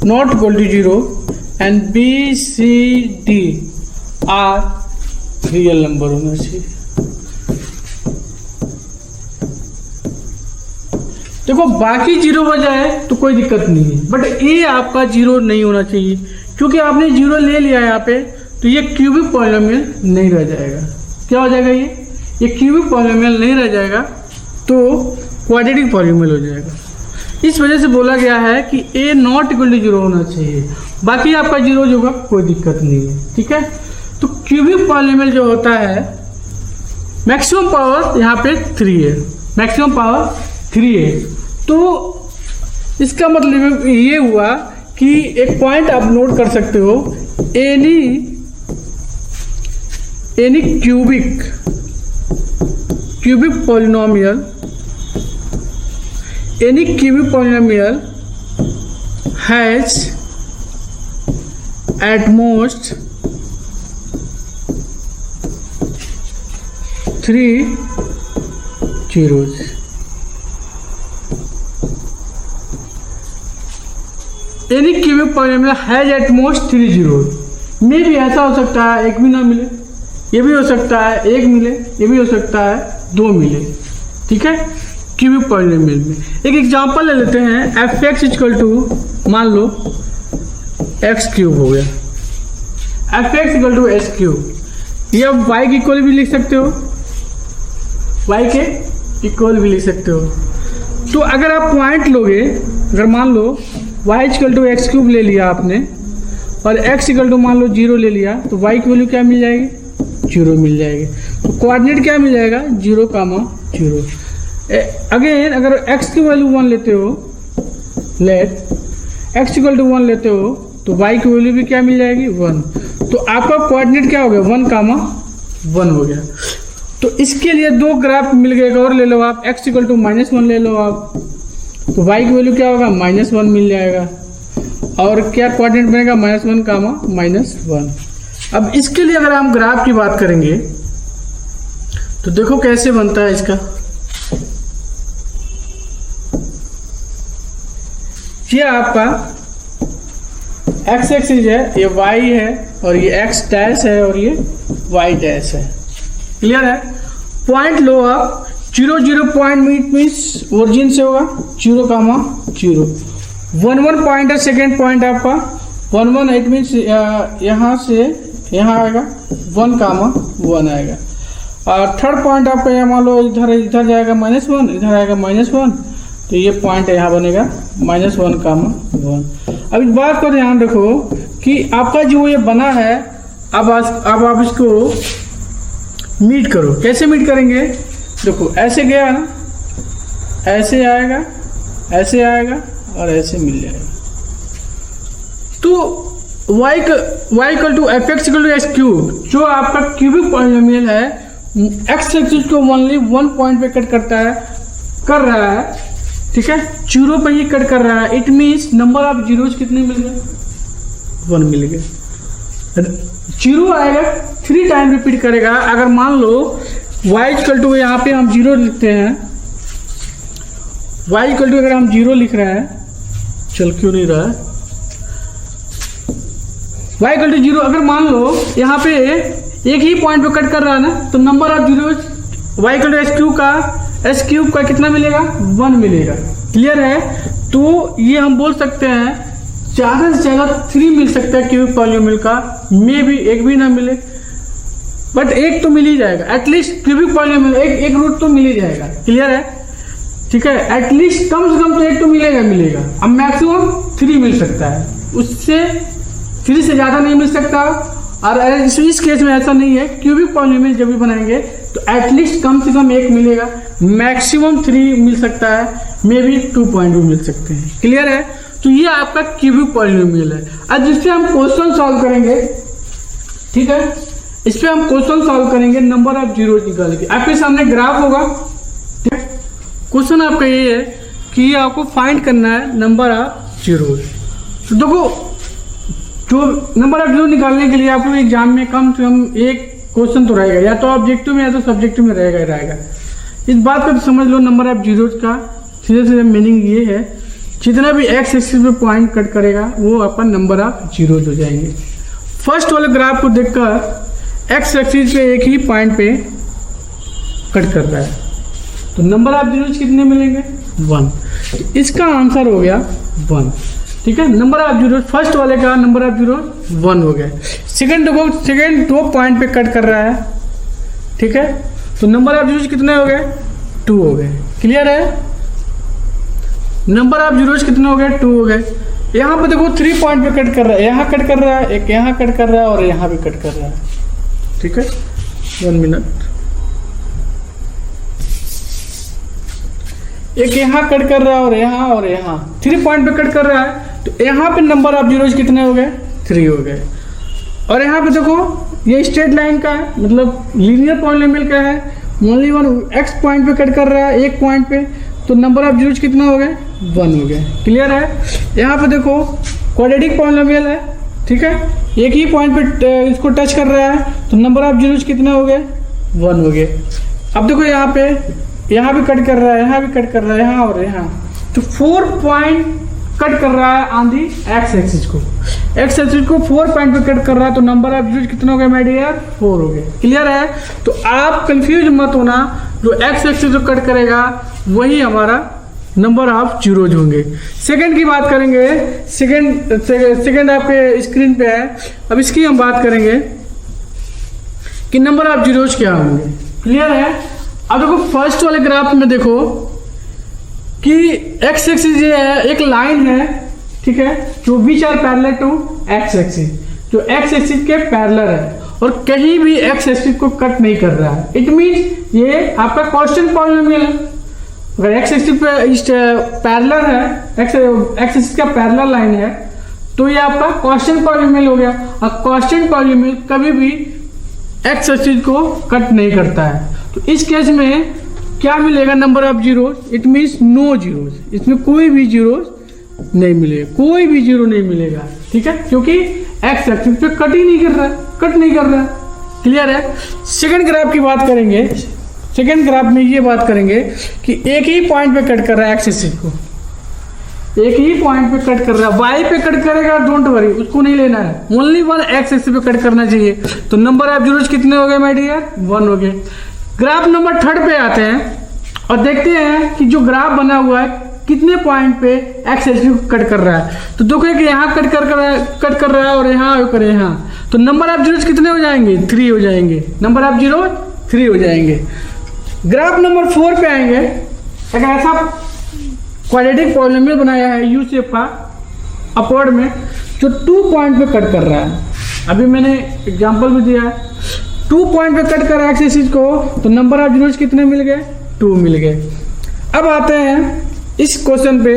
not equal to 0 and B C D are real number होना चाहिए। देखो बाकी 0 हो जाए तो कोई दिक्कत नहीं है, बट ए आपका 0 नहीं होना चाहिए, क्योंकि आपने 0 ले लिया यहाँ पे, तो ये क्यूबिक पॉलिनोमियल नहीं रह जाएगा। क्या हो जाएगा, ये क्यूबिक पॉलिनोमियल नहीं रह जाएगा, तो क्वाड्रेटिक पॉलिनोमियल हो जाएगा। इस वजह से बोला गया है कि ए नॉट इक्वल टू 0 होना चाहिए, बाकी आपका 0 जो होगा कोई दिक्कत नहीं है, ठीक है। तो क्यूबिक पॉलिनोमियल जो होता है, मैक्सिमम पावर यहाँ पे 3 है, मैक्सिमम पावर 3 है। तो इसका मतलब ये हुआ कि एक पॉइंट आप नोट कर सकते हो, any cubic polynomial, any cubic polynomial has at most 3 zeros। any cubic polynomial has at most 3 zeros। में भी ऐसा हो सकता है एक भी ना मिले, ये भी हो सकता है एक मिले, ये भी हो सकता है 2 मिले, ठीक है। क्यूबिक पॉलिनोमियल में एक एग्जांपल ले लेते हैं, एफ एक्स इक्वल टू मान लो एक्स क्यूब हो गया, f x equal to s cube. ये आप वाई के इक्वल भी लिख सकते हो, वाई के इक्वल भी लिख सकते हो। तो अगर आप पॉइंट लोगे, अगर मान लो Y equal to X cube ले लिया आपने और एक्स इक्वल टू मान लो 0 ले लिया, तो वाई की वैल्यू क्या मिल जाएगी, 0 मिल जाएगी। तो कोऑर्डिनेट क्या मिल जाएगा, 0, 0। अगेन अगर x की वैल्यू 1 लेते हो, लेट x इक्वल टू 1 लेते हो, तो y की वैल्यू भी क्या मिल जाएगी, 1। तो आपका कोऑर्डिनेट क्या हो गया, 1, 1 हो गया। तो इसके लिए 2 ग्राफ मिल गए, और ले लो आप, x इक्वल टू -1 ले लो आप, तो y की वैल्यू क्या होगा, -1 मिल जाएगा। और क्या कोऑर्डिनेट बनेगा, -1, -1। अब इसके लिए अगर हम ग्राफ की बात करेंगे तो देखो कैसे बनता है इसका। ये आपका x एक्सिस है, ये y है, और ये x डैश है, और ये y डैश है। क्लियर है। पॉइंट लो आप, 0, 0 पॉइंट मीन्स ओरिजिन से होगा 0, 0। 1, 1 पॉइंट है, सेकेंड पॉइंट आपका 1, 1 इट मीन्स यहाँ से यहाँ आएगा 1, 1 आएगा। और थर्ड पॉइंट आपका यहाँ मान लो इधर जाएगा -1, इधर आएगा -1, तो ये पॉइंट यहाँ बनेगा -1, 1। अब इस बात को ध्यान रखो कि आपका जो ये बना है, अब आप इसको मीट करो। कैसे मीट करेंगे, देखो ऐसे गया ना, ऐसे आएगा, ऐसे आएगा और ऐसे मिल जाएगा। तो y equal to F x equal to s cube, जो आपका क्यूबिक पॉलिनोमियल है, x एक्सिस को ओनली 1 पॉइंट पे कट कर रहा है, ठीक है, 0 पे ही कट कर रहा है। It means number of zeros कितने मिल गए, 1 मिल गए। 0 आएगा, 3 टाइम रिपीट करेगा। अगर मान लो y इक्वल टू, यहाँ पे हम 0 लिखते हैं, y इक्वल टू अगर हम 0 लिख रहे हैं, चल क्यों नहीं रहा है, y इक्वल टू 0, अगर मान लो यहाँ पे एक ही पॉइंट पे कट कर रहा है ना, तो number of zeros y equal to s cube का एस क्यूब का कितना मिलेगा 1 मिलेगा। क्लियर है। तो ये हम बोल सकते हैं ज़्यादा से ज़्यादा 3 मिल सकता है क्यूबिक पॉलिनोमियल का, मे भी एक भी ना मिले बट एक तो मिल ही जाएगा एटलीस्ट। क्यूबिक पॉलिनोमियल एक रूट तो मिल ही जाएगा। क्लियर है, ठीक है। एटलीस्ट कम से कम तो एक तो मिलेगा। अब मैक्सिमम 3 मिल सकता है, उससे 3 से ज़्यादा नहीं मिल सकता। और इस केस में ऐसा नहीं है, क्यूबिक पॉलिनोमियल जब भी बनाएंगे तो एटलीस्ट कम से कम एक मिलेगा, मैक्सिमम 3 मिल सकता है, मे बी 2 पॉइंट भी मिल सकते हैं। क्लियर है। तो ये आपका क्यूबिक पॉलिनोमियल है। अब जिस पे हम क्वेश्चन सॉल्व करेंगे, ठीक है, इस पे हम क्वेश्चन सॉल्व करेंगे नंबर ऑफ जीरोज निकाल के। आपके सामने ग्राफ होगा, ठीक है। क्वेश्चन आपका ये है कि आपको फाइंड करना है नंबर ऑफ जीरोज। तो देखो जो नंबर ऑफ जीरो निकालने के लिए आप लोग एग्जाम में कम से कम एक क्वेश्चन तो रहेगा, या तो ऑब्जेक्टिव में या तो सब्जेक्टिव में रहेगा। इस बात को तो समझ लो, नंबर ऑफ जीरोज का सीधे मीनिंग ये है जितना भी एक्स एक्सिस पे पॉइंट कट करेगा वो आपका नंबर ऑफ जीरोज हो जाएंगे। फर्स्ट वाले ग्राफ को देखकर एक्स एक्सिस पे एक ही पॉइंट पे कट कर रहा है, तो नंबर ऑफ जीरोज कितने मिलेंगे 1। तो इसका आंसर हो गया 1, ठीक है। नंबर ऑफ जीरो फर्स्ट वाले का नंबर ऑफ जीरो 1 हो गया। सेकंड दो पॉइंट पे कट कर रहा है, ठीक है, तो नंबर ऑफ जीरोज कितने हो गए 2 हो गए। क्लियर है। नंबर ऑफ जीरोज कितने हो गए 2 हो गए। यहाँ पे देखो 3 पॉइंट पे कट कर रहा है, यहाँ कट कर रहा है, एक यहाँ कट कर रहा है और यहाँ भी कट कर रहा है, ठीक है। 1 मिनट, एक यहाँ कट कर रहा है और यहाँ 3 पॉइंट पे कट कर रहा है, तो यहाँ पे नंबर ऑफ जीरोज कितने हो गए 3 हो गए। और यहाँ पे देखो ये स्ट्रेट लाइन का है, मतलब लीनियर पॉलिनोमियल का है, ओनली 1 एक्स पॉइंट पे कट कर रहा है एक पॉइंट पे, तो नंबर ऑफ जीरोज कितना हो गए 1 हो गए। क्लियर है। यहाँ पे देखो क्वाड्रेटिक पॉलिनोमियल है, ठीक है, एक ही पॉइंट पे इसको टच कर रहा है, तो नंबर ऑफ जीरोज कितने हो गए 1 हो गए। अब देखो यहाँ पे यहाँ भी कट कर रहा है, यहाँ भी कट कर रहा है, यहाँ और यहाँ, तो 4 पॉइंट कट कर रहा है ऑन दी एक्स एक्सिस को। एक्स एक्सिस को 4 पॉइंट पे कट कर रहा है, तो नंबर ऑफ जीरोज कितने हो गए माय डियर 4 हो गए। क्लियर है। तो आप कंफ्यूज मत होना, जो एक्स एक्सिस को कट करेगा वही हमारा नंबर ऑफ जीरोज होंगे। सेकंड की बात करेंगे, सेकंड आपके स्क्रीन पे है। अब इसकी हम बात करेंगे कि नंबर ऑफ जीरोज क्या होंगे। क्लियर है। अब देखो फर्स्ट वाले ग्राफ में देखो कि एक्स एक्सिस ये है, एक लाइन है, ठीक है, जो which are parallel to x axis, जो एक्स एक्सिस के पैरेलल है और कहीं भी एक्स एक्सिस को कट नहीं कर रहा है। इट मीन्स ये आपका कांस्टेंट पॉलिनोमियल है। अगर एक्स एक्सिस पे पैरेलल है, एक्स एक्सिस का पैरेलल लाइन है, तो ये आपका कांस्टेंट पॉलिनोमियल हो गया। और कांस्टेंट पॉलिनोमियल कभी भी एक्स एक्सिस को कट नहीं करता है, तो इस केस में क्या मिलेगा number of zeros, it means no zeros, इसमें कोई भी जीरोज नहीं मिलेगा, कोई भी जीरो नहीं मिलेगा, ठीक है, क्योंकि एक्स एक्सिस पे कट ही नहीं कर रहा है, कट नहीं कर रहा है। क्लियर है। सेकंड ग्राफ की बात करेंगे, सेकंड ग्राफ में ये बात करेंगे कि एक ही पॉइंट पे कट कर रहा है एक्स एक्सिस को, एक ही पॉइंट पे कट कर रहा है, वाई पे कट करेगा डोंट वरी, उसको नहीं लेना है, ओनली 1 एक्स एक्सिस पे कट करना चाहिए। तो नंबर ऑफ जीरोज कितने हो गए माय डियर 1 हो गए। ग्राफ नंबर 3 पे आते हैं और देखते हैं कि जो ग्राफ बना हुआ है कितने पॉइंट पे एक्स एक्सिस को कट कर रहा है। तो देखो कि यहाँ कट कर रहा है और यहाँ, तो नंबर ऑफ जीरोज कितने हो जाएंगे 3 हो जाएंगे, नंबर ऑफ जीरो 3 हो जाएंगे। ग्राफ नंबर 4 पे आएंगे, एक ऐसा क्वाड्रेटिक पॉलिनोमियल बनाया है यू शेप का अपवर्ड में, जो 2 पॉइंट पे कट कर रहा है। अभी मैंने एग्जांपल भी दिया है, 2 पॉइंट पे कट कर रहा है एक्स एक्सिस को, तो नंबर ऑफ जीरोज कितने मिल गए 2 मिल गए। अब आते हैं इस क्वेश्चन पे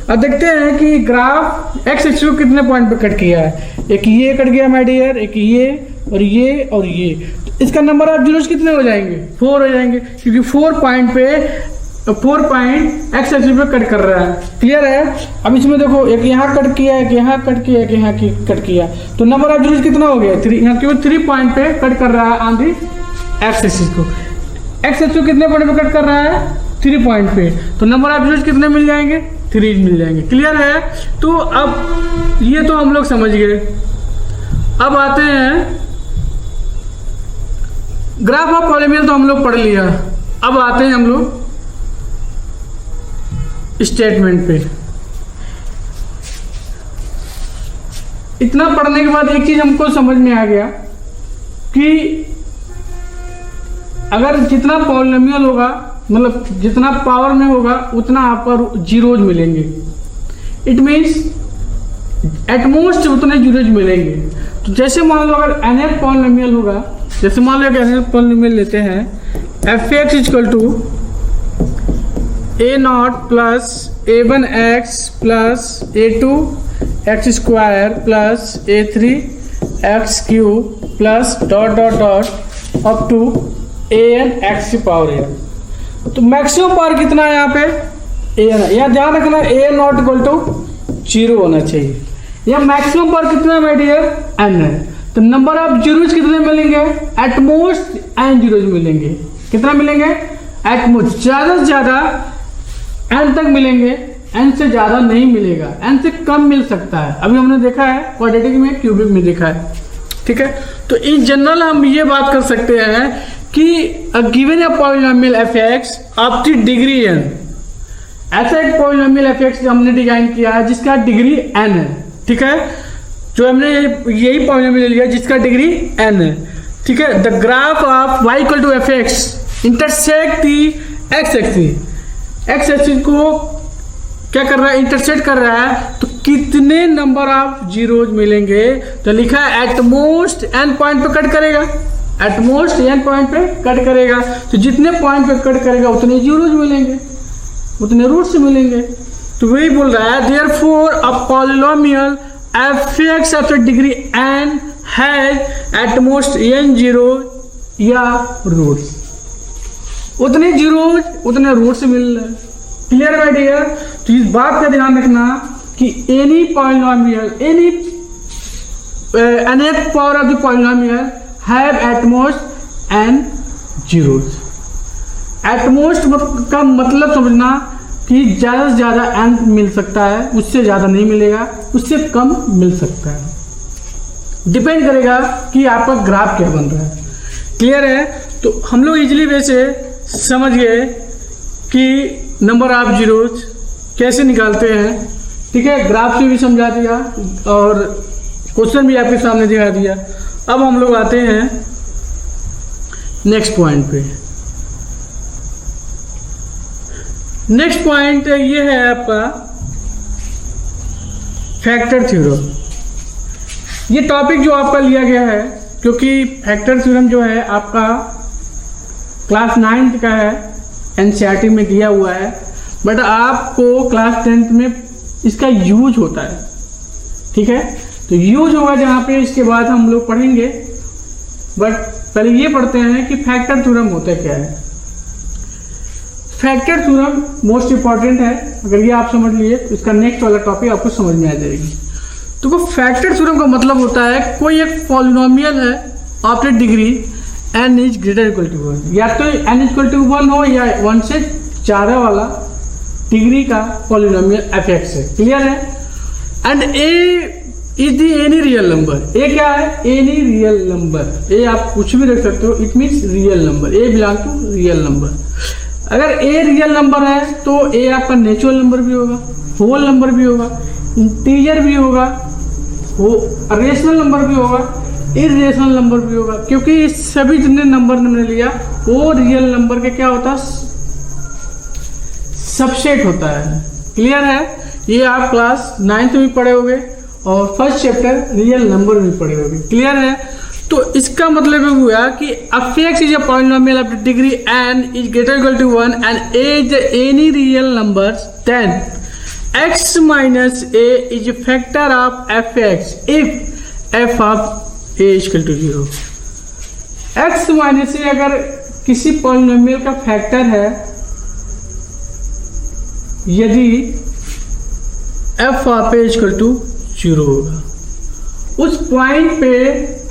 और देखते हैं कि ग्राफ एक्स एक्सिस को कितने पॉइंट पे कट किया है। एक ये कट गया माय डियर, एक ये और ये और ये, तो इसका नंबर ऑफ जीरोज कितने हो जाएंगे 4 हो जाएंगे, क्योंकि 4 पॉइंट एक्स एक्सिस पे कट कर रहा है। क्लियर है। अब इसमें देखो एक यहाँ कट किया, एक यहाँ कट किया, एक यहाँ कट किया, तो नंबर ऑफ जीरोज कितना हो गया 3, यहाँ क्योंकि 3 पॉइंट पे कट कर रहा है ऑन दी एक्स एक्सिस को। एक्स एक्सिस को कितने पॉइंट पे कट कर रहा है 3 पॉइंट पे, तो नंबर ऑफ जीरोज कितने मिल जाएंगे 3 मिल जाएंगे। क्लियर है। तो अब ये तो हम लोग समझ गए। अब आते हैं ग्राफ ऑफ पॉलिनोमियल, तो हम लोग पढ़ लिया। अब आते हैं हम लोग स्टेटमेंट पे। इतना पढ़ने के बाद एक चीज हमको समझ में आ गया कि अगर जितना पॉलिनोमियल होगा, मतलब जितना पावर में होगा, उतना आपको जीरोज मिलेंगे। इट मीन्स एटमोस्ट उतने जीरोज मिलेंगे। तो जैसे मान लो अगर nth पॉलिनोमियल होगा, जैसे मान लो nth पॉलिनोमियल लेते हैं, f(x) equal to a0 plus a1x plus a2x square plus a3x³ plus dot dot dot up to an x की पावर n। तो मैक्सिमम पावर कितना है यहाँ पे? an है। यहाँ ध्यान रखना a0 इक्वल टू 0 होना चाहिए। यह मैक्सिमम पावर कितना है माय डियर? n है। तो नंबर ऑफ जीरोज कितने मिलेंगे? एटमोस्ट n जीरोज मिलेंगे। कितना मिलेंगे? एटमोस्ट ज्यादा से ज्यादा n तक मिलेंगे, n से ज्यादा नहीं मिलेगा, n से कम मिल सकता है। अभी हमने देखा है क्वाड्रेटिक में, क्यूबिक में देखा है, ठीक है। तो इन जनरल हम ये बात कर सकते हैं कि given a polynomial f(x) of the degree n, ऐसा एक पॉलिनोमियल f(x) हमने डिजाइन किया है जिसका डिग्री n है, ठीक है। जो हमने यही पॉलिनोमियल लिया जिसका डिग्री n है, ठीक है। The graph of y equal to f(x) intersect the x axis को क्या कर रहा है? इंटरसेक्ट कर रहा है। तो कितने नंबर ऑफ जीरोज मिलेंगे? तो लिखा है एटमोस्ट n पॉइंट पे कट करेगा, एटमोस्ट n पॉइंट पे कट करेगा। तो जितने पॉइंट पे कट करेगा उतने जीरोज मिलेंगे, उतने रूट्स मिलेंगे। तो वही बोल रहा है therefore a polynomial f(x) of the degree n has at most n zero या रूट्स। उतने जीरोज उतने रूट्स मिल रहे हैं। Clear my dear? तो इस बात का ध्यान रखना कि any polynomial, any nth power of the polynomial have at most n zeros. At most का मतलब समझना कि ज़्यादा से ज़्यादा n मिल सकता है, उससे ज़्यादा नहीं मिलेगा, उससे कम मिल सकता है। डिपेंड करेगा कि आपका ग्राफ क्या बन रहा है। क्लियर है? तो हम लोग इजली वे से समझ गए कि नंबर ऑफ जीरोज कैसे निकालते हैं, ठीक है। ग्राफ से भी समझा दिया और क्वेश्चन भी आपके सामने दिखा दिया। अब हम लोग आते हैं नेक्स्ट पॉइंट पे। नेक्स्ट पॉइंट ये है आपका फैक्टर थ्योरम। ये टॉपिक जो आपका लिया गया है, क्योंकि फैक्टर थ्योरम जो है आपका क्लास 9 का है, एनसीईआरटी में दिया हुआ है, बट आपको क्लास 10th में इसका यूज होता है, ठीक है। तो यूज होगा जहाँ पे, इसके बाद हम लोग पढ़ेंगे, बट पहले ये पढ़ते हैं कि फैक्टर थ्योरम होता क्या है। फैक्टर थ्योरम मोस्ट इंपॉर्टेंट है। अगर ये आप समझ लिए तो इसका नेक्स्ट वाला टॉपिक आपको समझ में आ जाएगी। तो फैक्टर थ्योरम का मतलब होता है कोई एक पॉलिनोमियल है of the degree n is greater equal to 1, या तो n इक्वल टू 1 हो या 1 से ज़्यादा वाला डिग्री का पॉलिनोमियल f(x) है। क्लियर है? And a is the any real number. a क्या है? Any real number. a आप कुछ भी रख सकते हो, it means real number. a belong to real number. अगर a रियल नंबर है तो a आपका नेचुरल नंबर भी होगा, होल नंबर भी होगा, इंटीजर भी होगा, रेशनल नंबर भी होगा, इरेशनल नंबर भी होगा। क्योंकि सभी जितने नंबर हमने लिया वो रियल नंबर के क्या होता है? सबसेट होता है। क्लियर है? ये आप क्लास 9th में पढ़े होंगे और फर्स्ट चैप्टर रियल नंबर में पढ़े होंगे। क्लियर है? तो इसका मतलब ये हुआ कि f(x) is a polynomial of degree n is greater equal to 1 and a is any real number, then x minus a is a factor of f(x) if f of a is equal to 0। x minus a अगर किसी polynomial का factor है, यदि f of a is equal to 0 होगा, उस point पे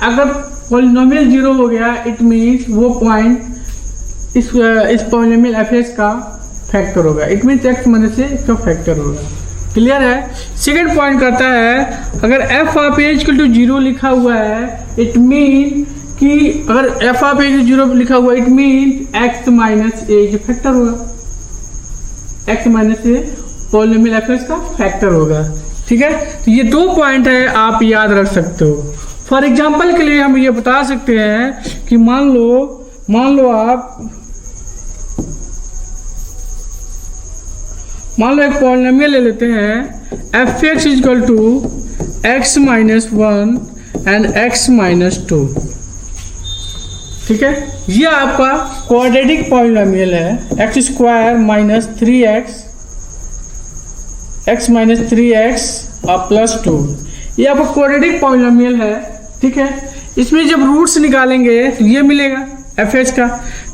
अगर polynomial 0 हो गया, इट मीन्स वो पॉइंट इस पॉलिनोमियल f(x) का फैक्टर होगा। It means x minus a इसका फैक्टर होगा। क्लियर है? सेकेंड पॉइंट करता है अगर f of a equal to 0 लिखा हुआ है, इट मीन कि अगर एफ ऑफ ए जीरो लिखा हुआ इट मीन एक्स माइनस ए जो फैक्टर होगा, x minus a polynomial F का फैक्टर होगा। ठीक है, तो ये 2 पॉइंट है, आप याद रख सकते हो। फॉर एग्जाम्पल के लिए हम ये बता सकते हैं कि मान लो एक पॉलिनोमियल ले लेते हैं f x equal to x minus 1 and x minus 2। ठीक है, ये आपका क्वाड्रेटिक पॉलिनोमियल है, x square minus 3x x minus 3x और प्लस 2, ये आपका क्वाड्रेटिक पॉलिनोमियल है। ठीक है, इसमें जब रूट्स निकालेंगे तो ये मिलेगा एफ एच का,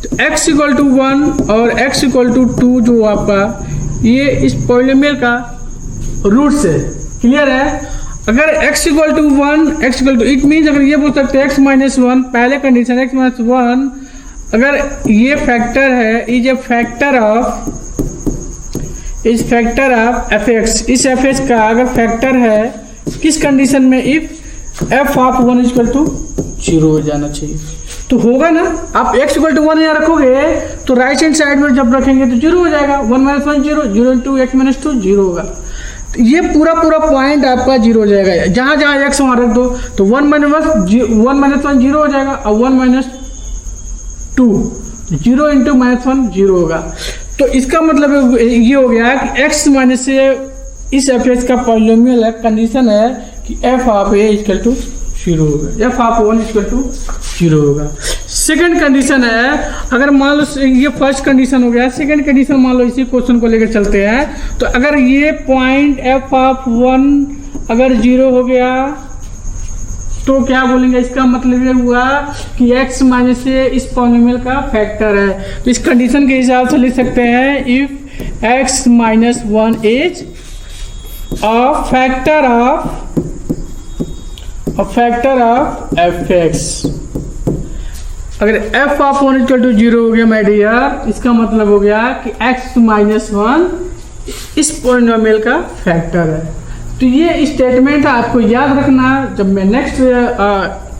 तो x इक्वल टू 1 और x इक्वल टू 2 जो आपका ये इस पॉलिनोमियल का रूट्स है। क्लियर है, अगर x equal to 1 x equal to it means अगर ये बोल सकते हैं x माइनस 1, पहले कंडीशन x माइनस 1 अगर ये फैक्टर है, is a factor of f x, इस एफ एक्स का अगर फैक्टर है किस कंडीशन में, if f of 1 equal to 0 हो जाना चाहिए, तो होगा ना। आप x इक्वल टू 1 यहाँ रखोगे तो राइट हैंड साइड में जब रखेंगे तो 0 हो जाएगा, 1 माइनस 1 0, 0 इंटू एक्स माइनस 2 0 होगा। तो ये पूरा पॉइंट आपका 0 हो जाएगा, जहाँ जहाँ x वहाँ रख दो तो 1 माइनस 1 0 हो जाएगा और 1 माइनस 2 0 इंटू माइनस 1 0 होगा। तो इसका मतलब ये हो गया कि x माइनस से इस एफ एक्स का पॉलिनोमियल है, कंडीशन है कि f of a equal to 0 होगा, एफ ऑफ 1 इक्वल टू 0 होगा। सेकंड कंडीशन है, अगर मान लो ये फर्स्ट कंडीशन हो गया, सेकंड कंडीशन मान लो इसी क्वेश्चन को लेकर चलते हैं, तो अगर ये पॉइंट एफ ऑफ 1 अगर 0 हो गया तो क्या बोलेंगे, इसका मतलब ये हुआ कि x माइनस से इस पॉलिनोमियल का फैक्टर है। तो इस कंडीशन के हिसाब से लिख सकते हैं if x minus 1 is a factor of f x. अगर f ऑफ 1 इक्वल टू 0 हो गया माय डियर, इसका मतलब हो गया कि x माइनस 1 इस पॉलिनोमियल का फैक्टर है। तो ये स्टेटमेंट आपको याद रखना, जब मैं नेक्स्ट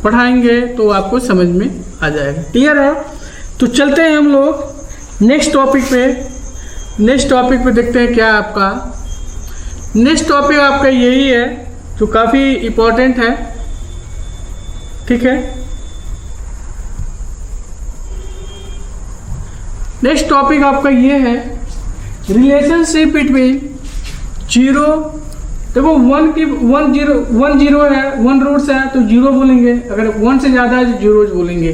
पढ़ाएंगे तो आपको समझ में आ जाएगा। क्लियर है, तो चलते हैं हम लोग नेक्स्ट टॉपिक पे देखते हैं क्या आपका नेक्स्ट टॉपिक आपका यही है जो काफ़ी इम्पोर्टेंट है। ठीक है, नेक्स्ट टॉपिक आपका ये है रिलेशनशिप बिटवीन 0, देखो 1 0 है, 1 रूट्स है तो 0 बोलेंगे, अगर 1 से ज़्यादा है तो 0 बोलेंगे।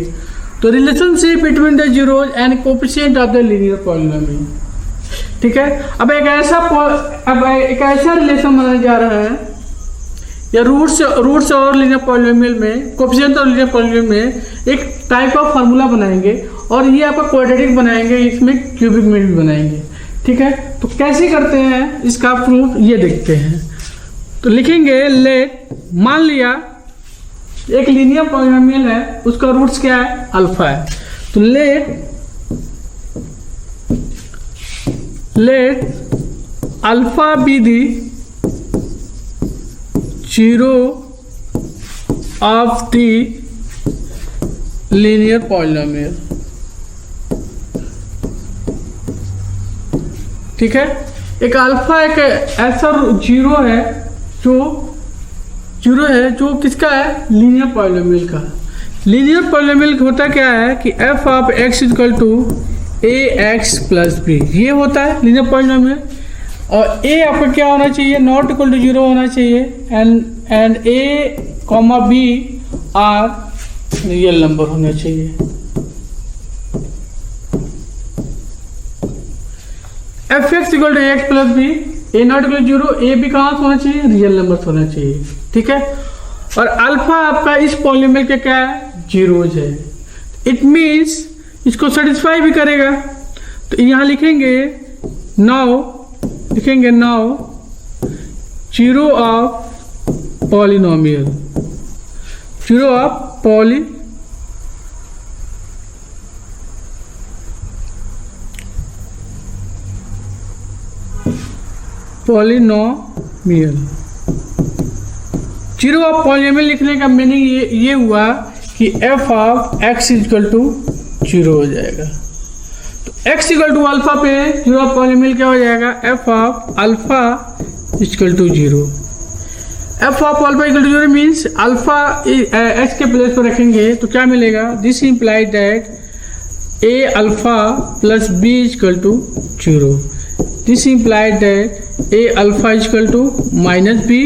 तो relationship between the zeros and coefficient of the linear polynomial. ठीक है, अब एक ऐसा रिलेशन बनाया जा रहा है, या रूट्स और लीनियर पॉलिनोमियल में, कोएफिशिएंट और लीनियर पॉलिनोमियल में एक टाइप ऑफ फार्मूला बनाएंगे और ये आपका क्वाड्रेटिक बनाएंगे, इसमें क्यूबिक में भी बनाएंगे। ठीक है, तो कैसे करते हैं इसका प्रूफ ये देखते हैं। तो लिखेंगे लेट, मान लिया एक लीनियर पॉलिनोमियल है, उसका रूट्स क्या है, अल्फा है, तो let alpha be the zero of the linear polynomial. ठीक है, एक अल्फा एक ऐसा जीरो है जो किसका है, लीनियर पॉलिनोमियल का। लीनियर पॉलिनोमियल होता क्या है कि f of x equal to A x plus B, ये होता है लीनियर पॉलिनोमियल। और ए आपका क्या होना चाहिए, नॉट इक्वल टू 0 होना चाहिए, and a comma b are real number होना चाहिए। F x equal to x plus b, a not equal to 0, a भी कहाँ से होना चाहिए, रियल नंबर होना चाहिए। ठीक है, और अल्फा आपका इस पॉलिनोमियल के क्या है, जीरोज है, इट मीन्स इसको सेटिस्फाई भी करेगा। तो यहाँ लिखेंगे now zero of polynomial, zero of polynomial. Zero of polynomial लिखने का मीनिंग ये हुआ कि f of x equal to 0 हो जाएगा। तो x इक्वल टू अल्फा पे जीरो ऑफ पॉलिनोमियल क्या हो जाएगा, f of alpha equal to 0। F of alpha equal to 0 means alpha x के प्लेस पर रखेंगे तो क्या मिलेगा, this implies that A alpha plus b equal to 0। This implies that A alpha equal to minus B.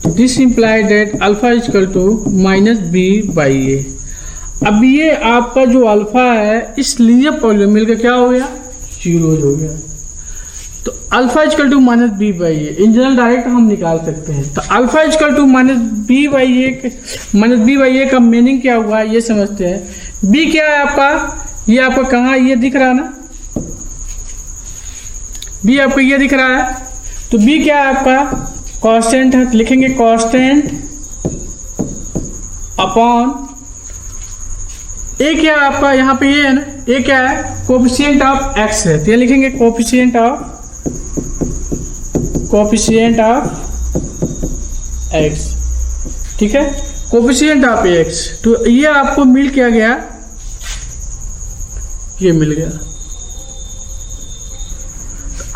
This implies that alpha equal to minus B by A. अब ये आपका जो अल्फा है इस लीनियर पॉलिनोमियल का क्या हो गया, 0 हो गया। तो alpha equal to minus B by A in general direct हम निकाल सकते हैं। तो alpha equal to minus B by A का मीनिंग क्या हुआ ये समझते हैं। बी क्या है आपका, ये आपका कहाँ, ये दिख रहा है ना, बी आपको ये दिख रहा है। तो बी क्या है आपका, कांस्टेंट है, लिखेंगे कांस्टेंट अपॉन ए क्या है आपका, यहाँ पे ये है ना, ए क्या है, कोफिशिएंट ऑफ एक्स है, तो ये लिखेंगे कोफिशिएंट ऑफ एक्स, ठीक है, कोफिशिएंट ऑफ एक्स। तो ये आपको मिल क्या गया, ये मिल गया।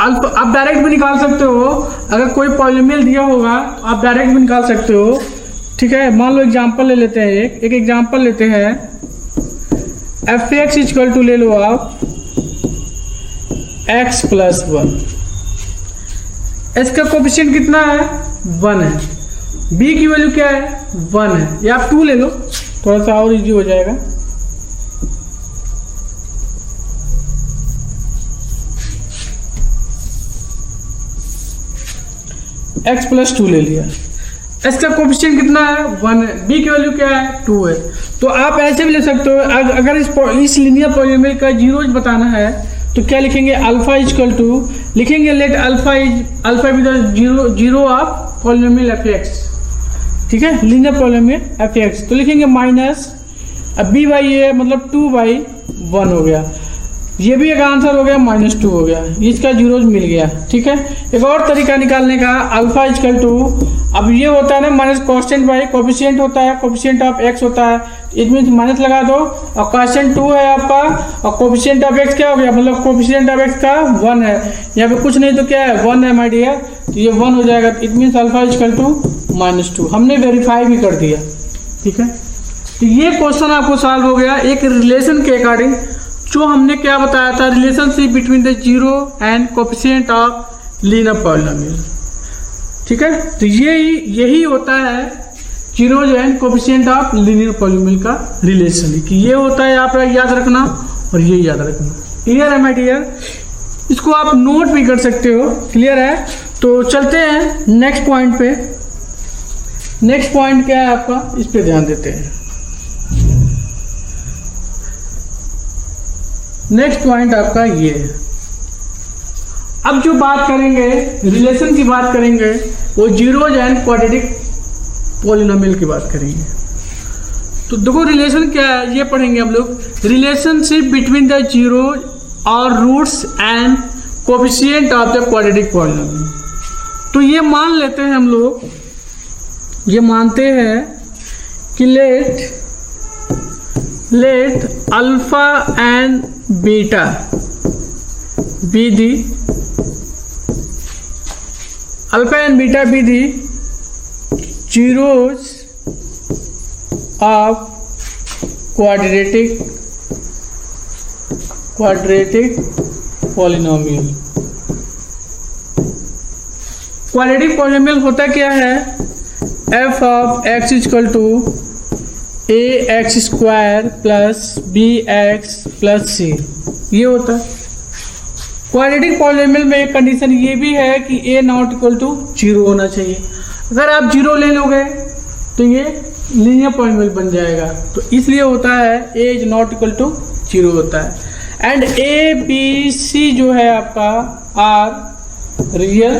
आप डायरेक्ट भी निकाल सकते हो, अगर कोई पॉलिनोमियल दिया होगा तो आप डायरेक्ट भी निकाल सकते हो, ठीक है। मान लो एग्जांपल ले लेते हैं, एक एग्जांपल लेते हैं, एफ एक्स इक्वल टू ले लो आप एक्स प्लस 1। इसका कोफिशिएंट कितना है, 1 है। बी की वैल्यू क्या है, 1 है, या आप 2 ले लो, थोड़ा सा और इजी हो जाएगा। x प्लस 2 ले लिया, इसका कोफिशिएंट कितना है, 1 है। बी की वैल्यू क्या है, 2 है। तो आप ऐसे भी ले सकते हो, अगर इस लीनियर पॉलिनोमियल का जीरोज बताना है तो क्या लिखेंगे, अल्फा इक्वल टू लिखेंगे, let alpha be the zero of polynomial f x, ठीक है, लीनियर पॉलिनोमियल एफ एक्स। तो लिखेंगे माइनस, अब बी बाई ए मतलब 2/1 हो गया। ये भी एक आंसर हो गया, -2 हो गया, इसका जीरोज मिल गया, ठीक है। एक और तरीका निकालने का, अल्फा इक्वल टू, अब ये होता है ना माइनस कांस्टेंट बाई कोफिशिएंट होता है, कोफिशिएंट ऑफ एक्स होता है, इट मीन्स माइनस लगा दो, और कांस्टेंट 2 है आपका, और कोफिशिएंट ऑफ एक्स क्या हो गया, मतलब कोफिशिएंट ऑफ एक्स का 1 है, यहाँ पे कुछ नहीं तो क्या है, 1 है माय डियर, तो ये 1 हो जाएगा। It means alpha equal to -2, हमने वेरीफाई भी कर दिया, ठीक है। तो ये क्वेश्चन आपको सॉल्व हो गया एक रिलेशन के अकॉर्डिंग, जो हमने क्या बताया था, relationship between the zero and coefficient of linear polynomial, ठीक है। तो यही होता है zeros and coefficient of linear polynomial का रिलेशन, कि ये होता है, आप याद रखना और ये याद रखना। क्लियर है माय डियर, इसको आप नोट भी कर सकते हो, क्लियर है। तो चलते हैं नेक्स्ट पॉइंट पे। नेक्स्ट पॉइंट क्या है आपका, इस पे ध्यान देते हैं। नेक्स्ट पॉइंट आपका ये है। अब जो बात करेंगे, रिलेशन की बात करेंगे, वो जीरोज एंड क्वाड्रेटिक पॉलिनोमियल की बात करेंगे। तो देखो रिलेशन क्या है, ये पढ़ेंगे हम लोग, रिलेशनशिप बिटवीन द जीरो और roots and coefficient of the quadratic polynomial. तो ये मान लेते हैं हम लोग, ये मानते हैं कि let alpha and beta be the, alpha and beta be the zeros of quadratic polynomial. Quadratic polynomial होता क्या है, F of x equal to A X square plus B X plus C, ये होता है। क्वाड्रेटिक पॉलिनोमियल में एक condition ये भी है कि ए नॉट इक्वल टू 0 होना चाहिए। अगर आप 0 ले लोगे तो ये लीनियर पॉलिनोमियल बन जाएगा, तो इसलिए होता है ए इज नॉट इक्वल टू 0 होता है। एंड ए बी सी जो है आपका आर रियल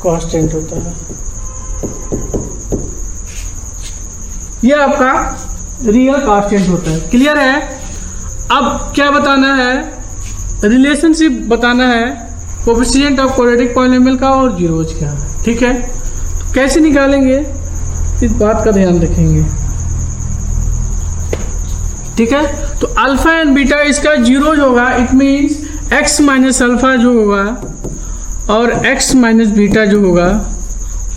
कांस्टेंट होता है, ये आपका रियल कांस्टेंट होता है। क्लियर है। अब क्या बताना है, रिलेशनशिप बताना है कोफिशिएंट ऑफ क्वाड्रेटिक पॉलिनोमियल का और जीरोज का, ठीक है। तो कैसे निकालेंगे, इस बात का ध्यान रखेंगे। ठीक है। तो अल्फा एंड बीटा इसका जीरो जो होगा, it means x minus alpha जो होगा और एक्स माइनस बीटा जो होगा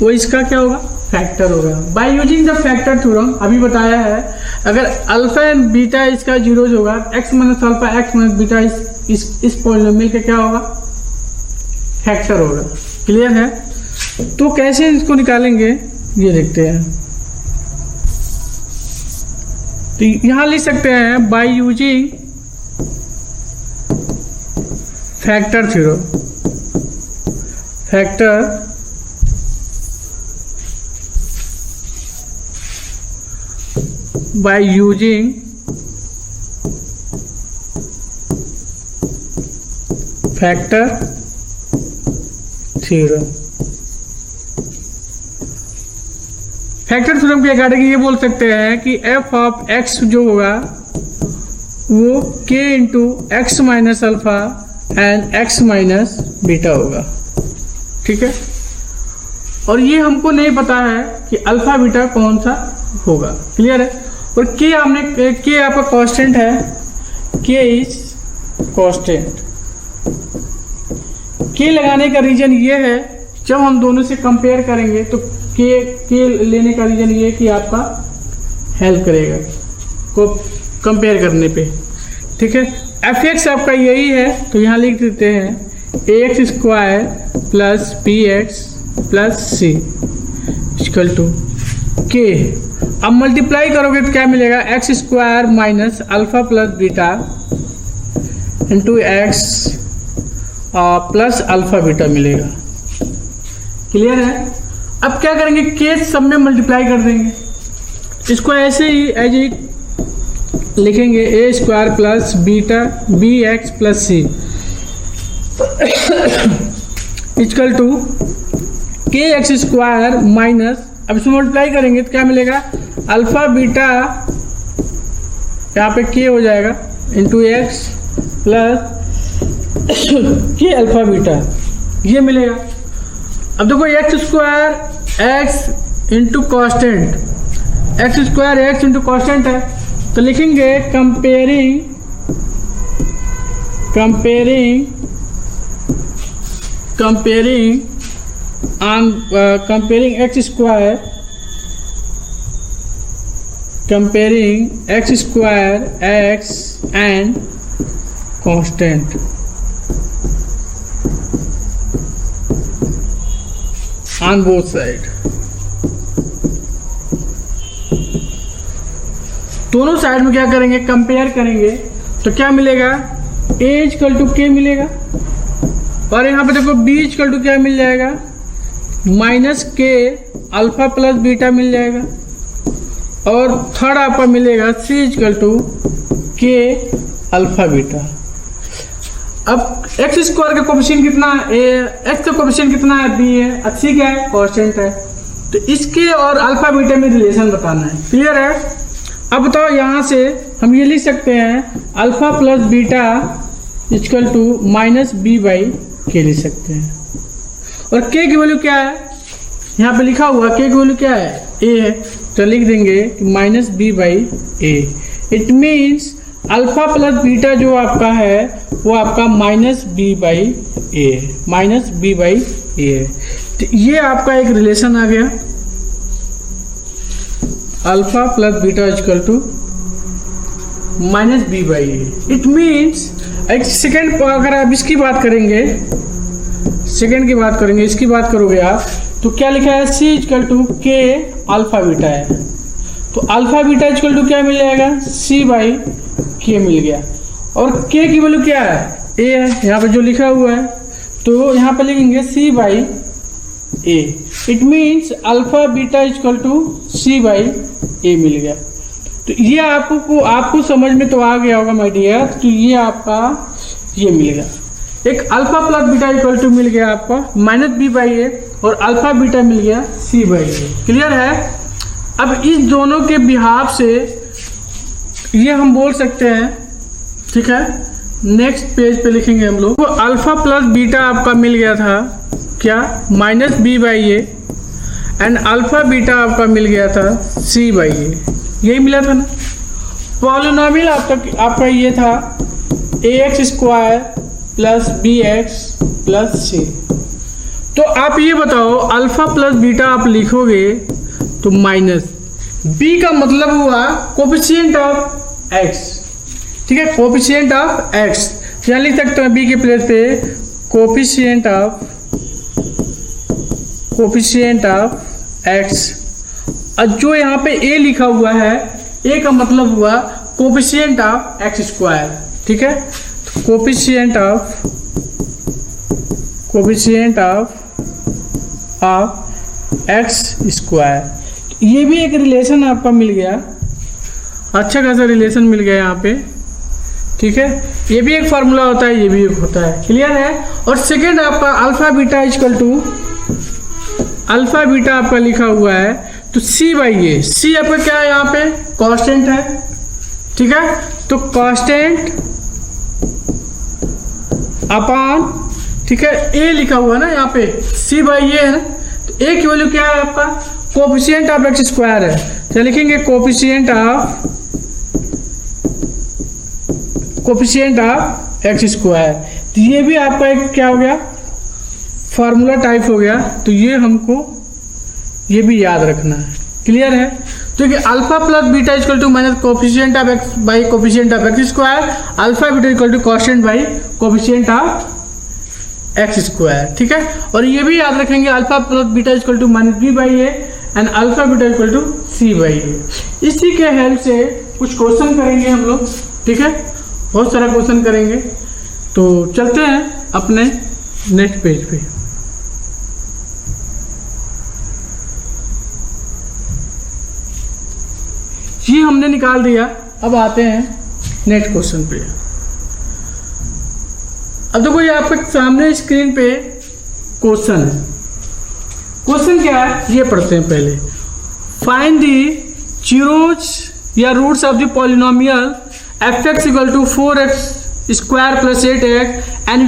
वो इसका क्या होगा, फैक्टर होगा। By using the factor theorem अभी बताया है, अगर अल्फा एंड बीटा इसका जीरो जो होगा, x minus alpha x minus beta इस पॉलिनोमियल का क्या होगा, फैक्टर होगा। क्लियर है। तो कैसे इसको निकालेंगे ये देखते हैं। तो यहां लिख सकते हैं by using factor theorem, factor by using factor theorem। Factor theorem के अकॉर्डिंग ये बोल सकते हैं कि f ऑफ x जो होगा वो k into x minus alpha and x minus beta होगा। ठीक है। और ये हमको नहीं पता है कि अल्फा बीटा कौन सा होगा। क्लियर है। और के हमने के आपका कांस्टेंट है, के इज कांस्टेंट। के लगाने का रीजन ये है, जब हम दोनों से कंपेयर करेंगे तो के लेने का रीजन ये है कि आपका हेल्प करेगा को कंपेयर करने पे। ठीक है। एफ एक्स आपका यही है, तो यहाँ लिख देते हैं A X square plus B X plus C equal to K. अब मल्टीप्लाई करोगे तो क्या मिलेगा, X square minus alpha plus beta into X plus alpha beta मिलेगा। क्लियर है। अब क्या करेंगे, के सब में मल्टीप्लाई कर देंगे। इसको ऐसे ही एज ए लिखेंगे A square plus beta B X plus C equal to K X square minus, अब इसमें मल्टीप्लाई करेंगे तो क्या मिलेगा, अल्फा बीटा यहाँ पे के हो जाएगा इंटू एक्स प्लस के अल्फा बीटा, ये मिलेगा। अब देखो x square x into constant, x square x into constant है, तो लिखेंगे comparing x square x and constant on both side. दोनों साइड में क्या करेंगे, कंपेयर करेंगे, तो क्या मिलेगा, ए इक्वल टू के मिलेगा, और यहाँ पे देखो बी इक्वल टू क्या मिल जाएगा, माइनस के अल्फा प्लस बीटा मिल जाएगा, और थर्ड आपका मिलेगा सी इक्वल टू के अल्फा बीटा। अब एक्स स्क्वायर का कोफिशिएंट कितना है, एक्स का कोफिशिएंट कितना है, बी है, अस्सी क्या है, कांस्टेंट है, तो इसके और अल्फा बीटा में रिलेशन बताना है। क्लियर है। अब बताओ यहाँ से हम ये लिख सकते हैं alpha plus beta equal to minus B by के लिख सकते हैं, और के की वैल्यू क्या है, यहाँ पे लिखा हुआ के की वैल्यू क्या है, ए है, तो लिख देंगे minus B by A. It means alpha plus beta जो आपका है वो आपका minus B by A, minus B by A है। तो ये आपका एक रिलेशन आ गया, alpha plus beta equal to minus B by A. It means एक सेकेंड, अगर आप इसकी बात करेंगे, सेकेंड की बात करेंगे, इसकी बात करोगे आप, तो क्या लिखा है, सी इक्वल टू के अल्फा बीटा है, तो अल्फा बीटा इक्वल टू क्या मिल जाएगा, सी बाई के मिल गया, और के की वैल्यू क्या है, ए है, यहाँ पे जो लिखा हुआ है, तो यहाँ पे लिखेंगे C by A. It means alpha beta equal to C by A मिल गया। तो ये आपको समझ में तो आ गया होगा माय डियर। तो ये आपका ये मिल गया, एक alpha plus beta equal to मिल गया आपका माइनस बी बाई ए, और अल्फा बीटा मिल गया सी बाई ए। क्लियर है। अब इस दोनों के बिहाफ से ये हम बोल सकते हैं, ठीक है, नेक्स्ट पेज पे लिखेंगे हम लोग, तो अल्फा प्लस बीटा आपका मिल गया था क्या, minus B by A, and alpha beta आपका मिल गया था सी बाई ए, यही मिला था ना। पॉलिनोमियल आपका ये था ax² plus bx plus c। तो आप ये बताओ अल्फा प्लस बीटा आप लिखोगे तो माइनस b का मतलब हुआ कोफिशिएंट ऑफ x, ठीक है, कोफिशिएंट ऑफ x। यहाँ लिख सकते हैं b के प्लेस पे कोफिशिएंट ऑफ x। और जो यहाँ पे a लिखा हुआ है, a का मतलब हुआ कोफिशिएंट ऑफ x², ठीक है, कोफिशिएंट ऑफ x²। ये भी एक रिलेशन आपका मिल गया, अच्छा खासा रिलेशन मिल गया यहाँ पे, ठीक है। ये भी एक फार्मूला होता है, ये भी एक होता है, क्लियर है। और सेकेंड आपका अल्फा बीटा आपका लिखा हुआ है तो c/a, c आपका क्या है यहाँ पे कांस्टेंट है, ठीक है। तो कांस्टेंट अपॉन, ठीक है, a लिखा हुआ है ना यहाँ पे, c/a है ना, तो a की वैल्यू क्या है आपका कोफिशिएंट ऑफ x² है, तो लिखेंगे कोफिशिएंट ऑफ x²। तो ये भी आपका एक क्या हो गया फार्मूला टाइप हो गया, तो ये हमको ये भी याद रखना है, क्लियर है। तो कि alpha plus beta equal to minus coefficient of x by coefficient of x², alpha beta equal to constant by coefficient of x², ठीक है। और ये भी याद रखेंगे alpha plus beta equal to minus b/a and alpha beta equal to c/a। इसी के help से कुछ क्वेश्चन करेंगे हम लोग, ठीक है, बहुत सारा क्वेश्चन करेंगे। तो चलते हैं अपने नेक्स्ट पेज पे। ये हमने निकाल दिया, अब आते हैं नेक्स्ट क्वेश्चन पे। अब देखो ये आपके सामने स्क्रीन पे क्वेश्चन है। क्वेश्चन क्या है ये पढ़ते हैं पहले। फाइंड दी जीरोज या roots of the polynomial fx equal to 4x² plus 8x and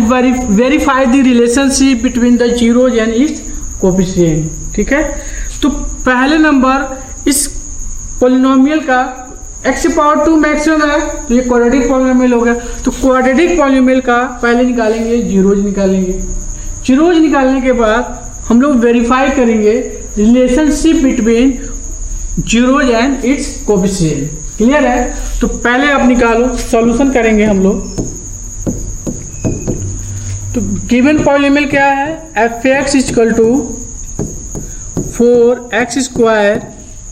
verify the relationship between the zeros and its coefficient, ठीक है। तो पहले नंबर इस पॉलिनोमियल का x⁻² मैक्सिमम है, तो ये क्वाड्रेटिक पॉलिनोमियल हो गया। तो क्वाड्रेटिक पॉलिनोमियल का पहले निकालेंगे जीरोज निकालेंगे। जीरोज निकालने के बाद हम लोग वेरीफाई करेंगे relationship between zeros and its coefficient, clear है। तो पहले आप निकालो, सॉल्यूशन करेंगे हम लोग। तो गिवन पॉलिनोमियल क्या है fx equal to 4x²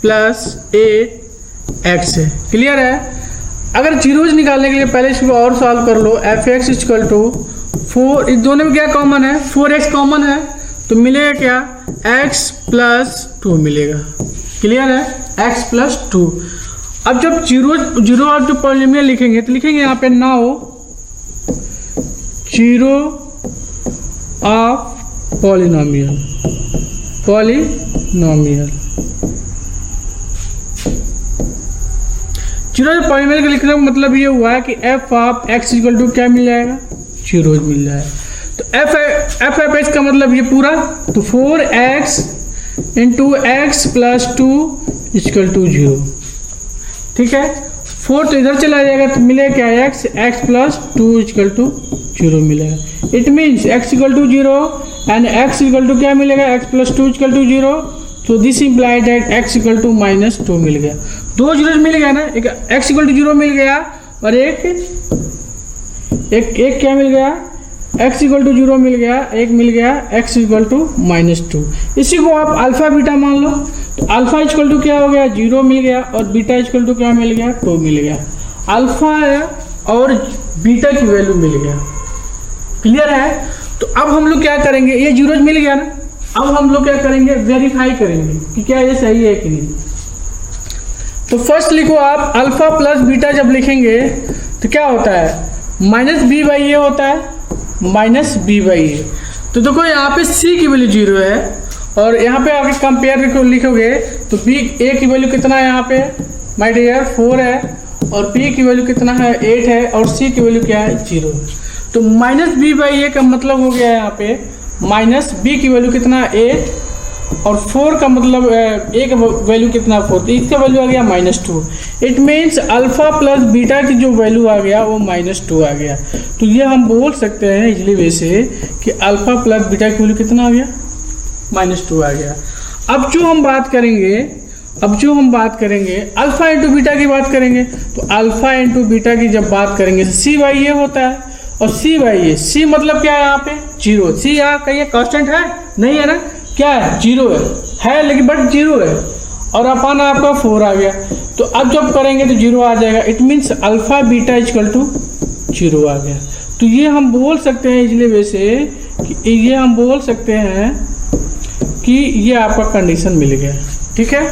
plus 8x है, क्लियर है। अगर जीरोज निकालने के लिए पहले इसको और सॉल्व कर लो। fx इक्वल टू 4, इस दोनों में क्या कॉमन है 4x कॉमन है, तो मिलेगा क्या x प्लस 2 मिलेगा, क्लियर है, x प्लस 2। अब जब जीरो ऑफ द पॉलिनोमियल लिखेंगे तो लिखेंगे यहाँ पे now zero of polynomial zero of polynomial का लिखने का मतलब ये हुआ है कि f of x equal to क्या मिल जाएगा जीरोज मिल जाएगा। तो एफ ऑफ x का मतलब ये पूरा, तो 4x into x plus 2 equal to 0, ठीक है। 4 तो इधर चला जाएगा तो मिलेगा क्या x प्लस 2 इक्वल टू 0 मिलेगा। It means x equal to 0 and x equal to क्या मिलेगा x प्लस 2 इक्वल टू 0। तो this implied that x equal to -2 मिल गया। दो जीरो मिल गया ना, एक x इक्वल टू 0 मिल गया और एक क्या मिल गया x इक्वल टू 0 मिल गया, एक मिल गया x इक्वल टू -2। इसी को आप अल्फा बीटा मान लो। तो अल्फा इक्वल टू क्या हो गया 0 मिल गया और बीटा इक्वल टू क्या मिल गया 2 मिल गया। अल्फा और बीटा की वैल्यू मिल गया, क्लियर है। तो अब हम लोग क्या करेंगे, ये जीरोज मिल गया ना, अब हम लोग क्या करेंगे वेरीफाई करेंगे कि क्या ये सही है कि नहीं। तो फर्स्ट लिखो आप अल्फा प्लस बीटा जब लिखेंगे तो क्या होता है -b/a होता है, -b/a। तो देखो यहाँ पे c की वैल्यू 0 है और यहाँ पे आगे कंपेयर लिखोगे तो a की वैल्यू कितना है यहाँ पे माय डियर 4 है और b की वैल्यू कितना है 8 है और c की वैल्यू क्या है 0 है। तो -b/a का मतलब हो गया यहाँ पे b की वैल्यू कितना 8 और 4 का मतलब एक वैल्यू कितना 4, तो इसका वैल्यू आ गया -2। It means alpha plus beta की जो वैल्यू आ गया वो -2 आ गया। तो ये हम बोल सकते हैं इजली वे से कि अल्फा प्लस बीटा की वैल्यू कितना आ गया, -2 आ गया। अब जो हम बात करेंगे अल्फा इंटू बीटा की बात करेंगे, तो अल्फा इंटू बीटा की जब बात करेंगे तो सी बाई ए होता है, और सी बाई ए, सी मतलब क्या है यहाँ पे 0, सी यहाँ कहिए कांस्टेंट है नहीं है ना, क्या है 0 है लेकिन बट 0 है, और अपन आपका 4 आ गया। तो अब जब करेंगे तो 0 आ जाएगा। It means alpha beta equal to 0 आ गया। तो ये हम बोल सकते हैं इजली वे से कि ये हम बोल सकते हैं कि ये आपका कंडीशन मिल गया। ठीक है,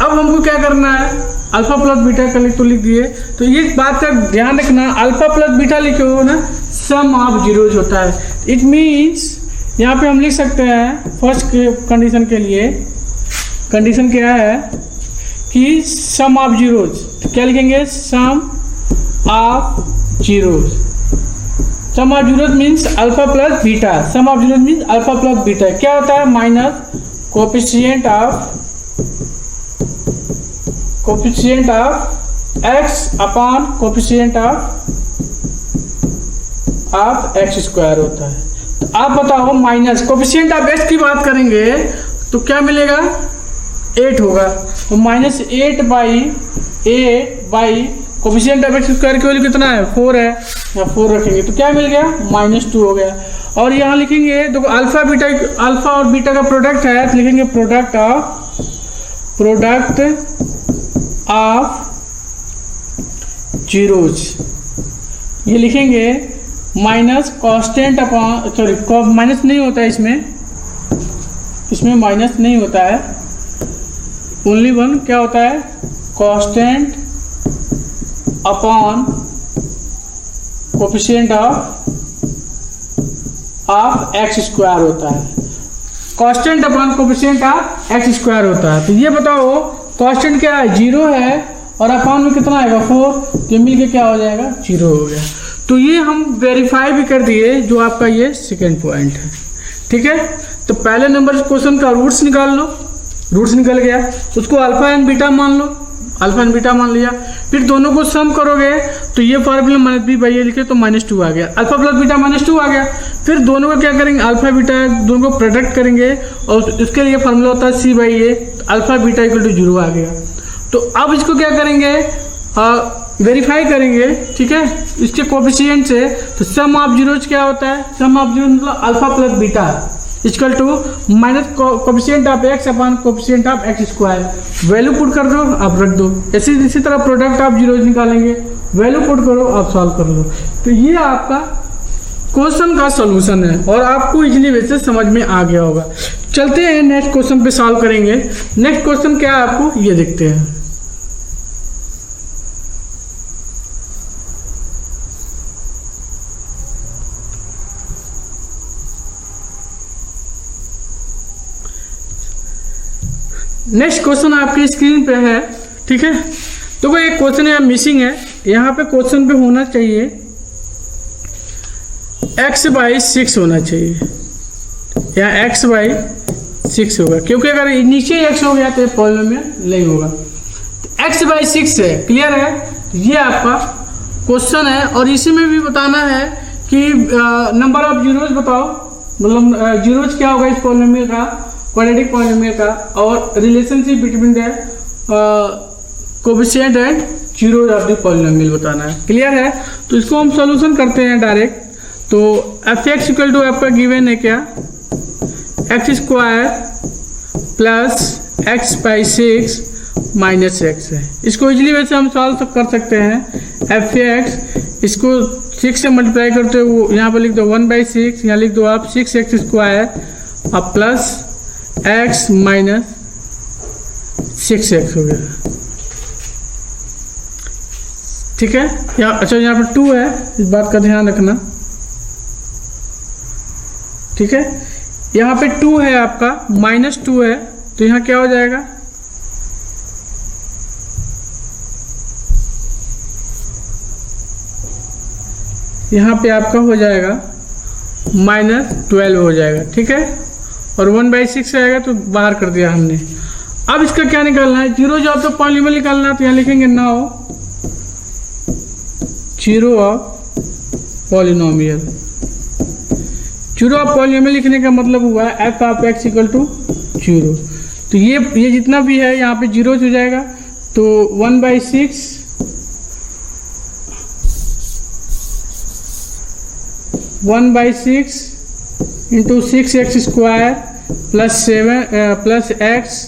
अब हमको क्या करना है, अल्फा प्लस बीटा का लिख दिए। तो ये बात का ध्यान रखना, अल्फा प्लस बीटा लिखे हो ना, सम ऑफ जीरोज होता है। इट मीन्स यहाँ पे हम लिख सकते हैं फर्स्ट कंडीशन के लिए, कंडीशन क्या है कि सम ऑफ जीरोज, क्या लिखेंगे, sum of zeros. Sum of zeros means alpha plus beta, sum of zeros means alpha plus beta. क्या होता है, minus coefficient of X upon coefficient of X square होता है। तो आप बताओ, माइनस कोएफिशिएंट ऑफ एक्स की बात करेंगे तो क्या मिलेगा, 8 होगा। तो -8 by coefficient of X square की वैल्यू कितना है, 4 है, यहाँ 4 रखेंगे तो क्या मिल गया, -2 हो गया। और यहाँ लिखेंगे देखो अल्फा बीटा, अल्फा और बीटा का प्रोडक्ट है तो लिखेंगे प्रोडक्ट ऑफ जीरोज, ये लिखेंगे minus constant upon, sorry minus नहीं होता है इसमें माइनस नहीं होता है, ओनली वन क्या होता है, constant upon coefficient of X square होता है, constant upon coefficient of X square होता है। तो ये बताओ कांस्टेंट क्या है, 0 है, और अपॉन में कितना आएगा 4, तो मिल के क्या हो जाएगा, 0 हो गया। तो ये हम वेरीफाई भी कर दिए जो आपका ये सेकेंड पॉइंट है। ठीक है, तो पहले नंबर क्वेश्चन का रूट्स निकाल लो, रूट्स निकल गया, उसको अल्फा एंड बीटा मान लो, अल्फा एंड बीटा मान लिया, फिर दोनों को सम करोगे तो ये फॉर्मूला -b/a लिखे तो -2 आ गया, अल्फा प्लस बीटा -2 आ गया। फिर दोनों को क्या करेंगे, अल्फा बीटा दोनों को प्रोडक्ट करेंगे और उसके लिए फॉर्मूला होता है c/a, alpha beta equal to 0 आ गया। तो अब इसको क्या करेंगे, वेरीफाई करेंगे। ठीक है, इसके कोएफिशिएंट से, तो सम ऑफ जीरोज क्या होता है, सम ऑफ जीरो मतलब alpha plus beta equal to minus coefficient of X upon coefficient of X square, value put कर दो, आप रख दो। इसी तरह प्रोडक्ट ऑफ जीरोज निकालेंगे, वैल्यू पुट करो, आप सॉल्व कर लो। तो ये आपका क्वेश्चन का सॉल्यूशन है और आपको इजली वैसे समझ में आ गया होगा। चलते हैं नेक्स्ट क्वेश्चन पे सॉल्व करेंगे। नेक्स्ट क्वेश्चन क्या है आपको ये देखते हैं। नेक्स्ट क्वेश्चन आपकी स्क्रीन पे है। ठीक है, तो वो एक क्वेश्चन यहाँ मिसिंग है, यहाँ पे क्वेश्चन पे होना चाहिए x/6 होना चाहिए, यहाँ x/6 होगा, क्योंकि अगर नीचे x हो गया तो पॉलिनोमियल नहीं होगा। तो x/6 है, क्लियर है, ये आपका क्वेश्चन है। और इसी में भी बताना है कि नंबर ऑफ जीरोज बताओ, मतलब जीरोज क्या होगा इस पॉलिनोमियल का, क्वाड्रेटिक पॉलिनोमियल का, और relationship between the coefficient and zeros of the polynomial बताना है। क्लियर है, तो इसको हम सॉल्यूशन करते हैं डायरेक्ट। तो f(x) इक्वल टू आपका गिवन है क्या, x square plus x/6 minus x है। इसको इजली वैसे हम सॉल्व कर सकते हैं। f(x) इसको 6 से मल्टीप्लाई करते हो, यहाँ पर लिख दो 1/6, यहाँ लिख दो आप 6x स्क्वायर अब प्लस x माइनस 6x हो गया। ठीक है, यहाँ अच्छा यहाँ पर 2 है, इस बात का ध्यान रखना। ठीक है, यहाँ पे 2 है आपका, -2 है, तो यहाँ क्या हो जाएगा, यहाँ पे आपका हो जाएगा -12 हो जाएगा। ठीक है, और 1/6 आएगा तो बाहर कर दिया हमने। अब इसका क्या निकालना है, जीरो जब तो पॉलिनोमियल निकालना है, तो यहाँ लिखेंगे now zero of polynomial. Zero of polynomial लिखने का मतलब हुआ F of x equal to zero. तो ये जितना भी है यहाँ पे जीरो हो जाएगा, तो 1/6 into 6x square plus 7 plus X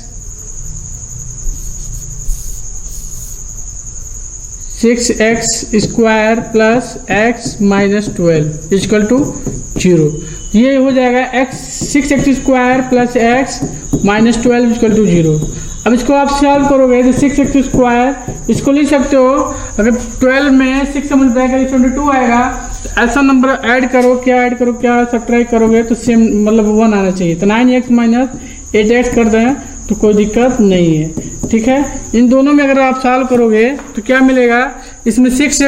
6x square plus X minus 12 equal to zero. ये हो जाएगा x 6x square plus X minus 12 equal to zero. अब इसको आप सॉल्व करोगे तो 6x स्क्वायर इसको लिख सकते हो, अगर 12 में 6 से मल्टीप्लाई करें 22 आएगा, तो ऐसा नंबर ऐड करो, क्या सब्ट्रैक्ट करोगे तो सेम मतलब 1 आना चाहिए। तो 9x माइनस 8x कर दें तो कोई दिक्कत नहीं है, ठीक है। इन दोनों में अगर आप सॉल्व करोगे तो क्या मिलेगा, इसमें 6x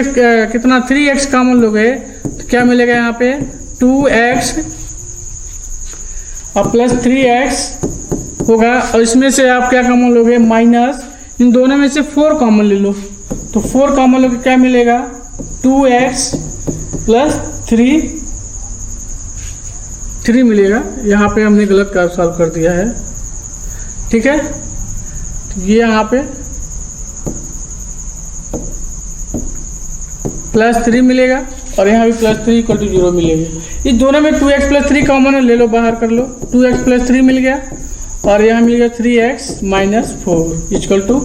कितना 3x कॉमन लोगे तो क्या मिलेगा यहाँ पे 2x और प्लस 3x होगा, और इसमें से आप क्या कॉमन लोगे माइनस, इन दोनों में से 4 कॉमन ले लो, तो 4 कॉमन लोगे क्या मिलेगा 2x प्लस 3 मिलेगा। यहाँ पे हमने गलत का सॉल्व कर दिया है, ठीक है। ये यहाँ पे प्लस 3 मिलेगा और यहाँ भी प्लस 3 इक्वल टू 0 मिलेगा। इस दोनों में 2x प्लस 3 कॉमन है, ले लो बाहर कर लो, 2x प्लस 3 मिल गया और यहाँ मिल गया 3x माइनस 4 इक्वल टू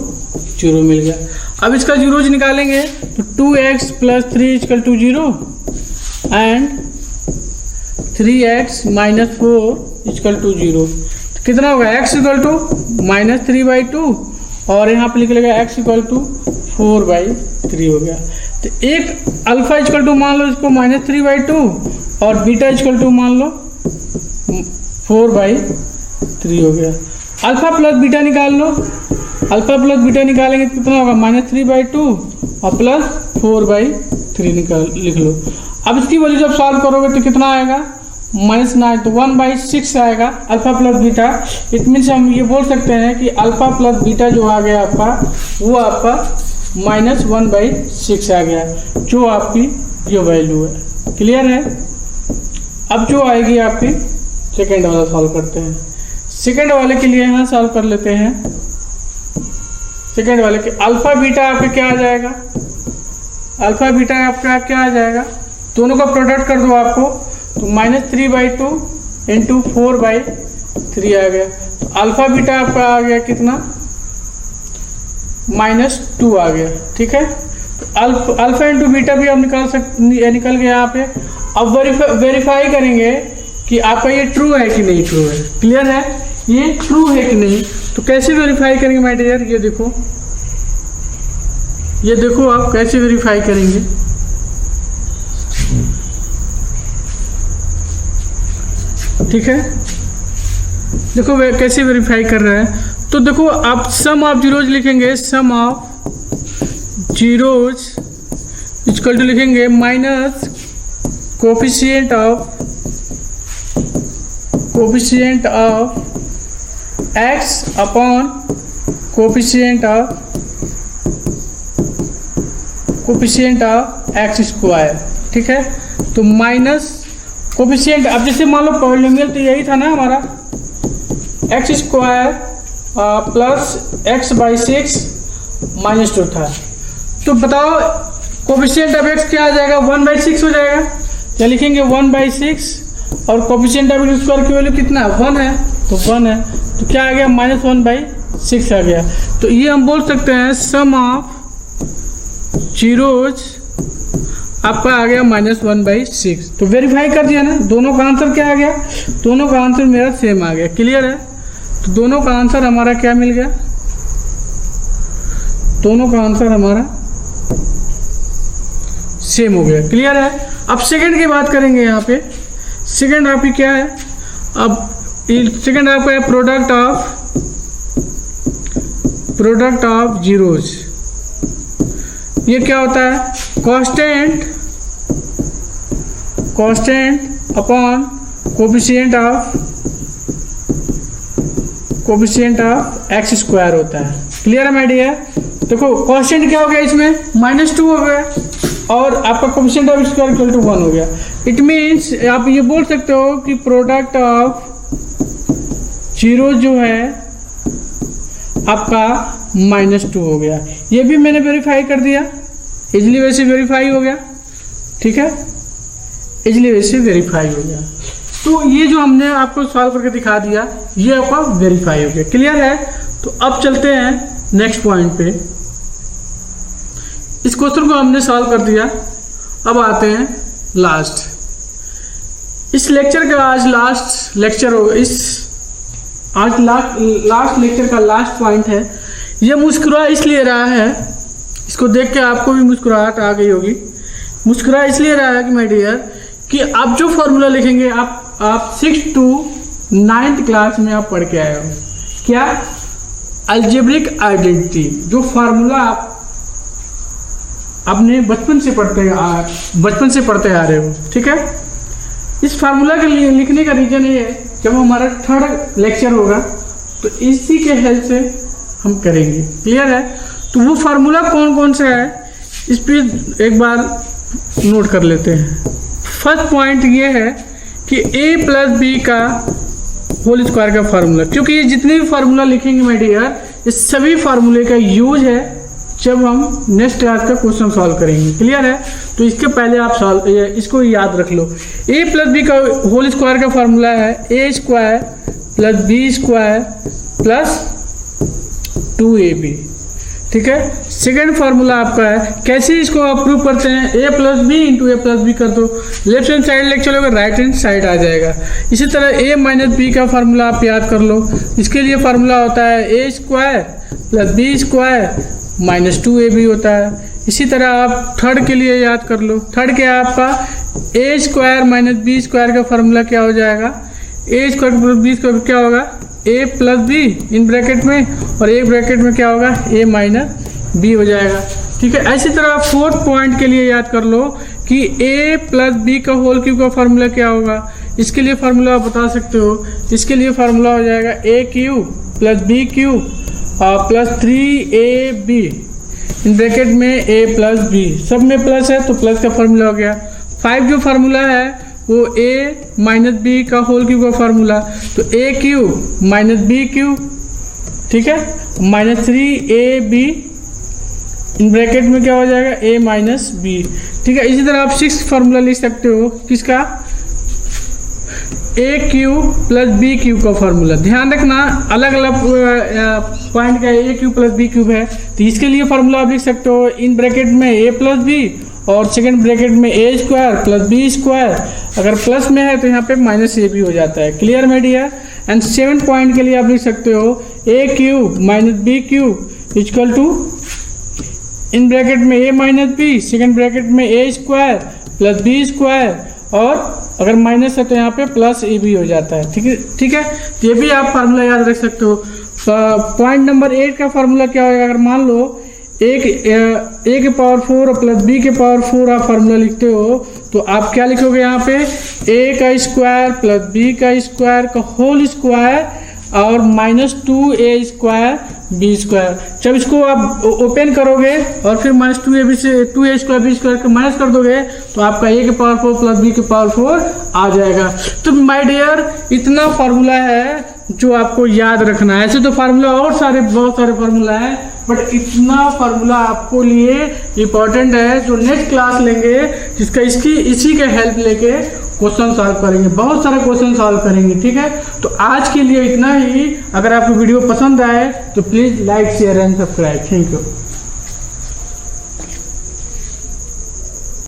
0 मिल गया। अब इसका जीरोज निकालेंगे तो 2x plus 3 equal to 0 and 3x minus 4 equal to 0। कितना होगा x इक्वल टू माइनस 3/2 और यहाँ पे लिख लेगा x इक्वल टू 4/3 हो गया। तो एक अल्फा इक्वल टू मान लो इसको -3/2 और बीटा इक्वल टू मान लो 4/3 हो गया। अल्फा प्लस बीटा निकाल लो, अल्फा प्लस बीटा निकालेंगे तो कितना होगा -3/2 और प्लस 4/3 लिख लो। अब इसकी वैल्यू जब सॉल्व करोगे तो कितना आएगा -9, तो 1/6 आएगा alpha plus beta. It means हम ये बोल सकते हैं कि अल्फा प्लस बीटा जो आ गया आपका वो आपका -1/6 आ गया, जो आपकी ये वैल्यू है। क्लियर है। अब जो आएगी आपकी सेकेंड वाला सॉल्व करते हैं। सेकेंड वाले के लिए यहाँ सॉल्व कर लेते हैं। सेकेंड वाले के अल्फा बीटा आपका क्या आ जाएगा, अल्फा बीटा आपका क्या आ जाएगा, दोनों का प्रोडक्ट कर दो आपको, तो -3/2 इंटू 4/3 आ गया। तो अल्फा बीटा आपका आ गया कितना -2 आ गया, ठीक है। तो अल्फा इंटू बीटा भी आप निकल गया यहाँ पे। अब वेरीफाई करेंगे कि आपका ये ट्रू है कि नहीं ट्रू है। क्लियर है, ये ट्रू है कि नहीं। तो कैसे वेरीफाई करेंगे माय डियर, ये देखो आप कैसे वेरीफाई करेंगे। ठीक है, देखो कैसे वेरीफाई कर रहे हैं। तो देखो आप सम ऑफ जीरोज लिखेंगे, sum of zeros equal to लिखेंगे minus coefficient of x upon coefficient of x square, ठीक है। तो माइनस कोफिशिएंट, अब जैसे मान लो पॉलिनोमियल तो यही था ना हमारा x स्क्वायर प्लस x/6 -2 था। तो बताओ कोफिशिएंट ऑफ x क्या आ जाएगा, 1/6 हो जाएगा। क्या लिखेंगे 1/6 और कोफिशिएंट ऑफ x स्क्वायर की वैल्यू कितना 1 है, तो 1 है, तो क्या आ गया -1/6 आ गया। तो ये हम बोल सकते हैं सम ऑफ जीरोज आपका आ गया -1/6। तो वेरीफाई कर दिया ना, दोनों का आंसर क्या आ गया, दोनों का आंसर मेरा सेम आ गया। क्लियर है, तो दोनों का आंसर हमारा क्या मिल गया, दोनों का आंसर हमारा सेम हो गया। क्लियर है। अब सेकंड की बात करेंगे। यहाँ पे सेकंड आपकी क्या है, अब सेकंड आपका है प्रोडक्ट ऑफ जीरोज। ये क्या होता है, constant upon coefficient of coefficient of X square होता है। क्लियर है माय डियर? देखो कोफिशिएंट क्या हो गया इसमें, -2 हो गया और आपका coefficient of X square equal to 1 हो गया। इट मीन्स आप ये बोल सकते हो कि प्रोडक्ट ऑफ जीरो जो है आपका -2 हो गया। ये भी मैंने वेरीफाई कर दिया, इजली वैसे वेरीफाई हो गया। ठीक है, इजली वैसे वेरीफाई हो गया। तो ये जो हमने आपको सॉल्व करके दिखा दिया ये आपका वेरीफाई हो गया। क्लियर है? तो अब चलते हैं नेक्स्ट पॉइंट पे। इस क्वेश्चन को हमने सॉल्व कर दिया, अब आते हैं लास्ट। इस लेक्चर का आज लास्ट लेक्चर हो, आज लास्ट लेक्चर का लास्ट पॉइंट है। ये मुस्कुरा इसलिए रहा है, इसको देख के आपको भी मुस्कुराहट आ गई होगी। मुस्कुरा इसलिए रहा है कि माय डियर कि आप जो फॉर्मूला लिखेंगे आप 6th to 9th क्लास में आप पढ़ के आए हो। क्या? अलजेब्रिक आइडेंटिटी, जो फार्मूला आप अपने बचपन से पढ़ते आ रहे हो। ठीक है, इस फार्मूला के लिए लिखने का रीजन ये है, जब हमारा 3rd लेक्चर होगा तो इसी के हेल्प से हम करेंगे। क्लियर है? तो वो फार्मूला कौन कौन सा है इस पर एक बार नोट कर लेते हैं। फर्स्ट पॉइंट ये है कि a + b का होल स्क्वायर का फार्मूला, क्योंकि ये जितने भी फार्मूला लिखेंगे माय डियर इस सभी फार्मूले का यूज है जब हम नेक्स्ट क्लास का क्वेश्चन सॉल्व करेंगे। क्लियर है? तो इसके पहले आप इसको याद रख लो। a + b का होल स्क्वायर का फार्मूला है a² + b² + 2ab। ठीक है, सेकेंड फार्मूला आपका है, कैसे इसको आप प्रूव करते हैं, a + b × a + b कर दो, लेफ्ट हैंड साइड लेके चलोगे राइट हैंड साइड आ जाएगा। इसी तरह a - b का फार्मूला आप याद कर लो। इसके लिए फार्मूला होता है a² + b² - 2ab होता है। इसी तरह आप थर्ड के लिए याद कर लो। थर्ड के आपका a² - b² का फार्मूला क्या हो जाएगा, a² + b² क्या होगा, a + b इन ब्रैकेट में और एक ब्रैकेट में क्या होगा, a - b हो जाएगा। ठीक है, इसी तरह फोर्थ पॉइंट के लिए याद कर लो कि a + b का होल क्यूब का फार्मूला क्या होगा। इसके लिए फार्मूला आप बता सकते हो। इसके लिए फार्मूला हो जाएगा a³ + b³ + 3ab in bracket में a + b, सब में प्लस है तो प्लस का फार्मूला हो गया। 5 जो फार्मूला है वो a - b का होल क्यूब का फार्मूला, तो a³ - b³, ठीक है, -3ab इन ब्रैकेट में क्या हो जाएगा, a - b। ठीक है, इसी तरह आप 6th फार्मूला लिख सकते हो, किसका, a³ + b³ का फार्मूला। ध्यान रखना अलग अलग पॉइंट का a³ + b³ है, तो इसके लिए फार्मूला आप लिख सकते हो इन ब्रैकेट में a + b और सेकंड ब्रैकेट में a² + b²। अगर प्लस में है तो यहाँ पे -ab हो जाता है। Clear my dear? And 7th point के लिए आप लिख सकते हो a³ - b³ = इन ब्रैकेट में a - b, सेकंड ब्रैकेट में a² + b² और अगर माइनस है तो यहाँ पे +ab हो जाता है। ठीक है, तो ये भी आप फार्मूला याद रख सकते हो। पॉइंट नंबर 8 का फार्मूला क्या होगा, अगर मान लो a के पावर 4 + b के पावर 4 आप फार्मूला लिखते हो तो आप क्या लिखोगे यहाँ पे, a² + b² का होल स्क्वायर और -2a² b²। जब इसको आप ओपन करोगे और फिर -2ab से 2a² b² का माइनस कर दोगे तो आपका a के पावर 4 + b के पावर 4 आ जाएगा। तो माय डियर इतना फार्मूला है जो आपको याद रखना है। ऐसे तो फार्मूला और बहुत सारे फार्मूला है, बट इतना फार्मूला आपको लिए इम्पोर्टेंट है जो नेक्स्ट क्लास लेंगे, जिसका इसी के हेल्प लेके क्वेश्चन सॉल्व करेंगे, बहुत सारे क्वेश्चन सॉल्व करेंगे। ठीक है, तो आज के लिए इतना ही। अगर आपको वीडियो पसंद आए तो please like, share and subscribe. Thank you.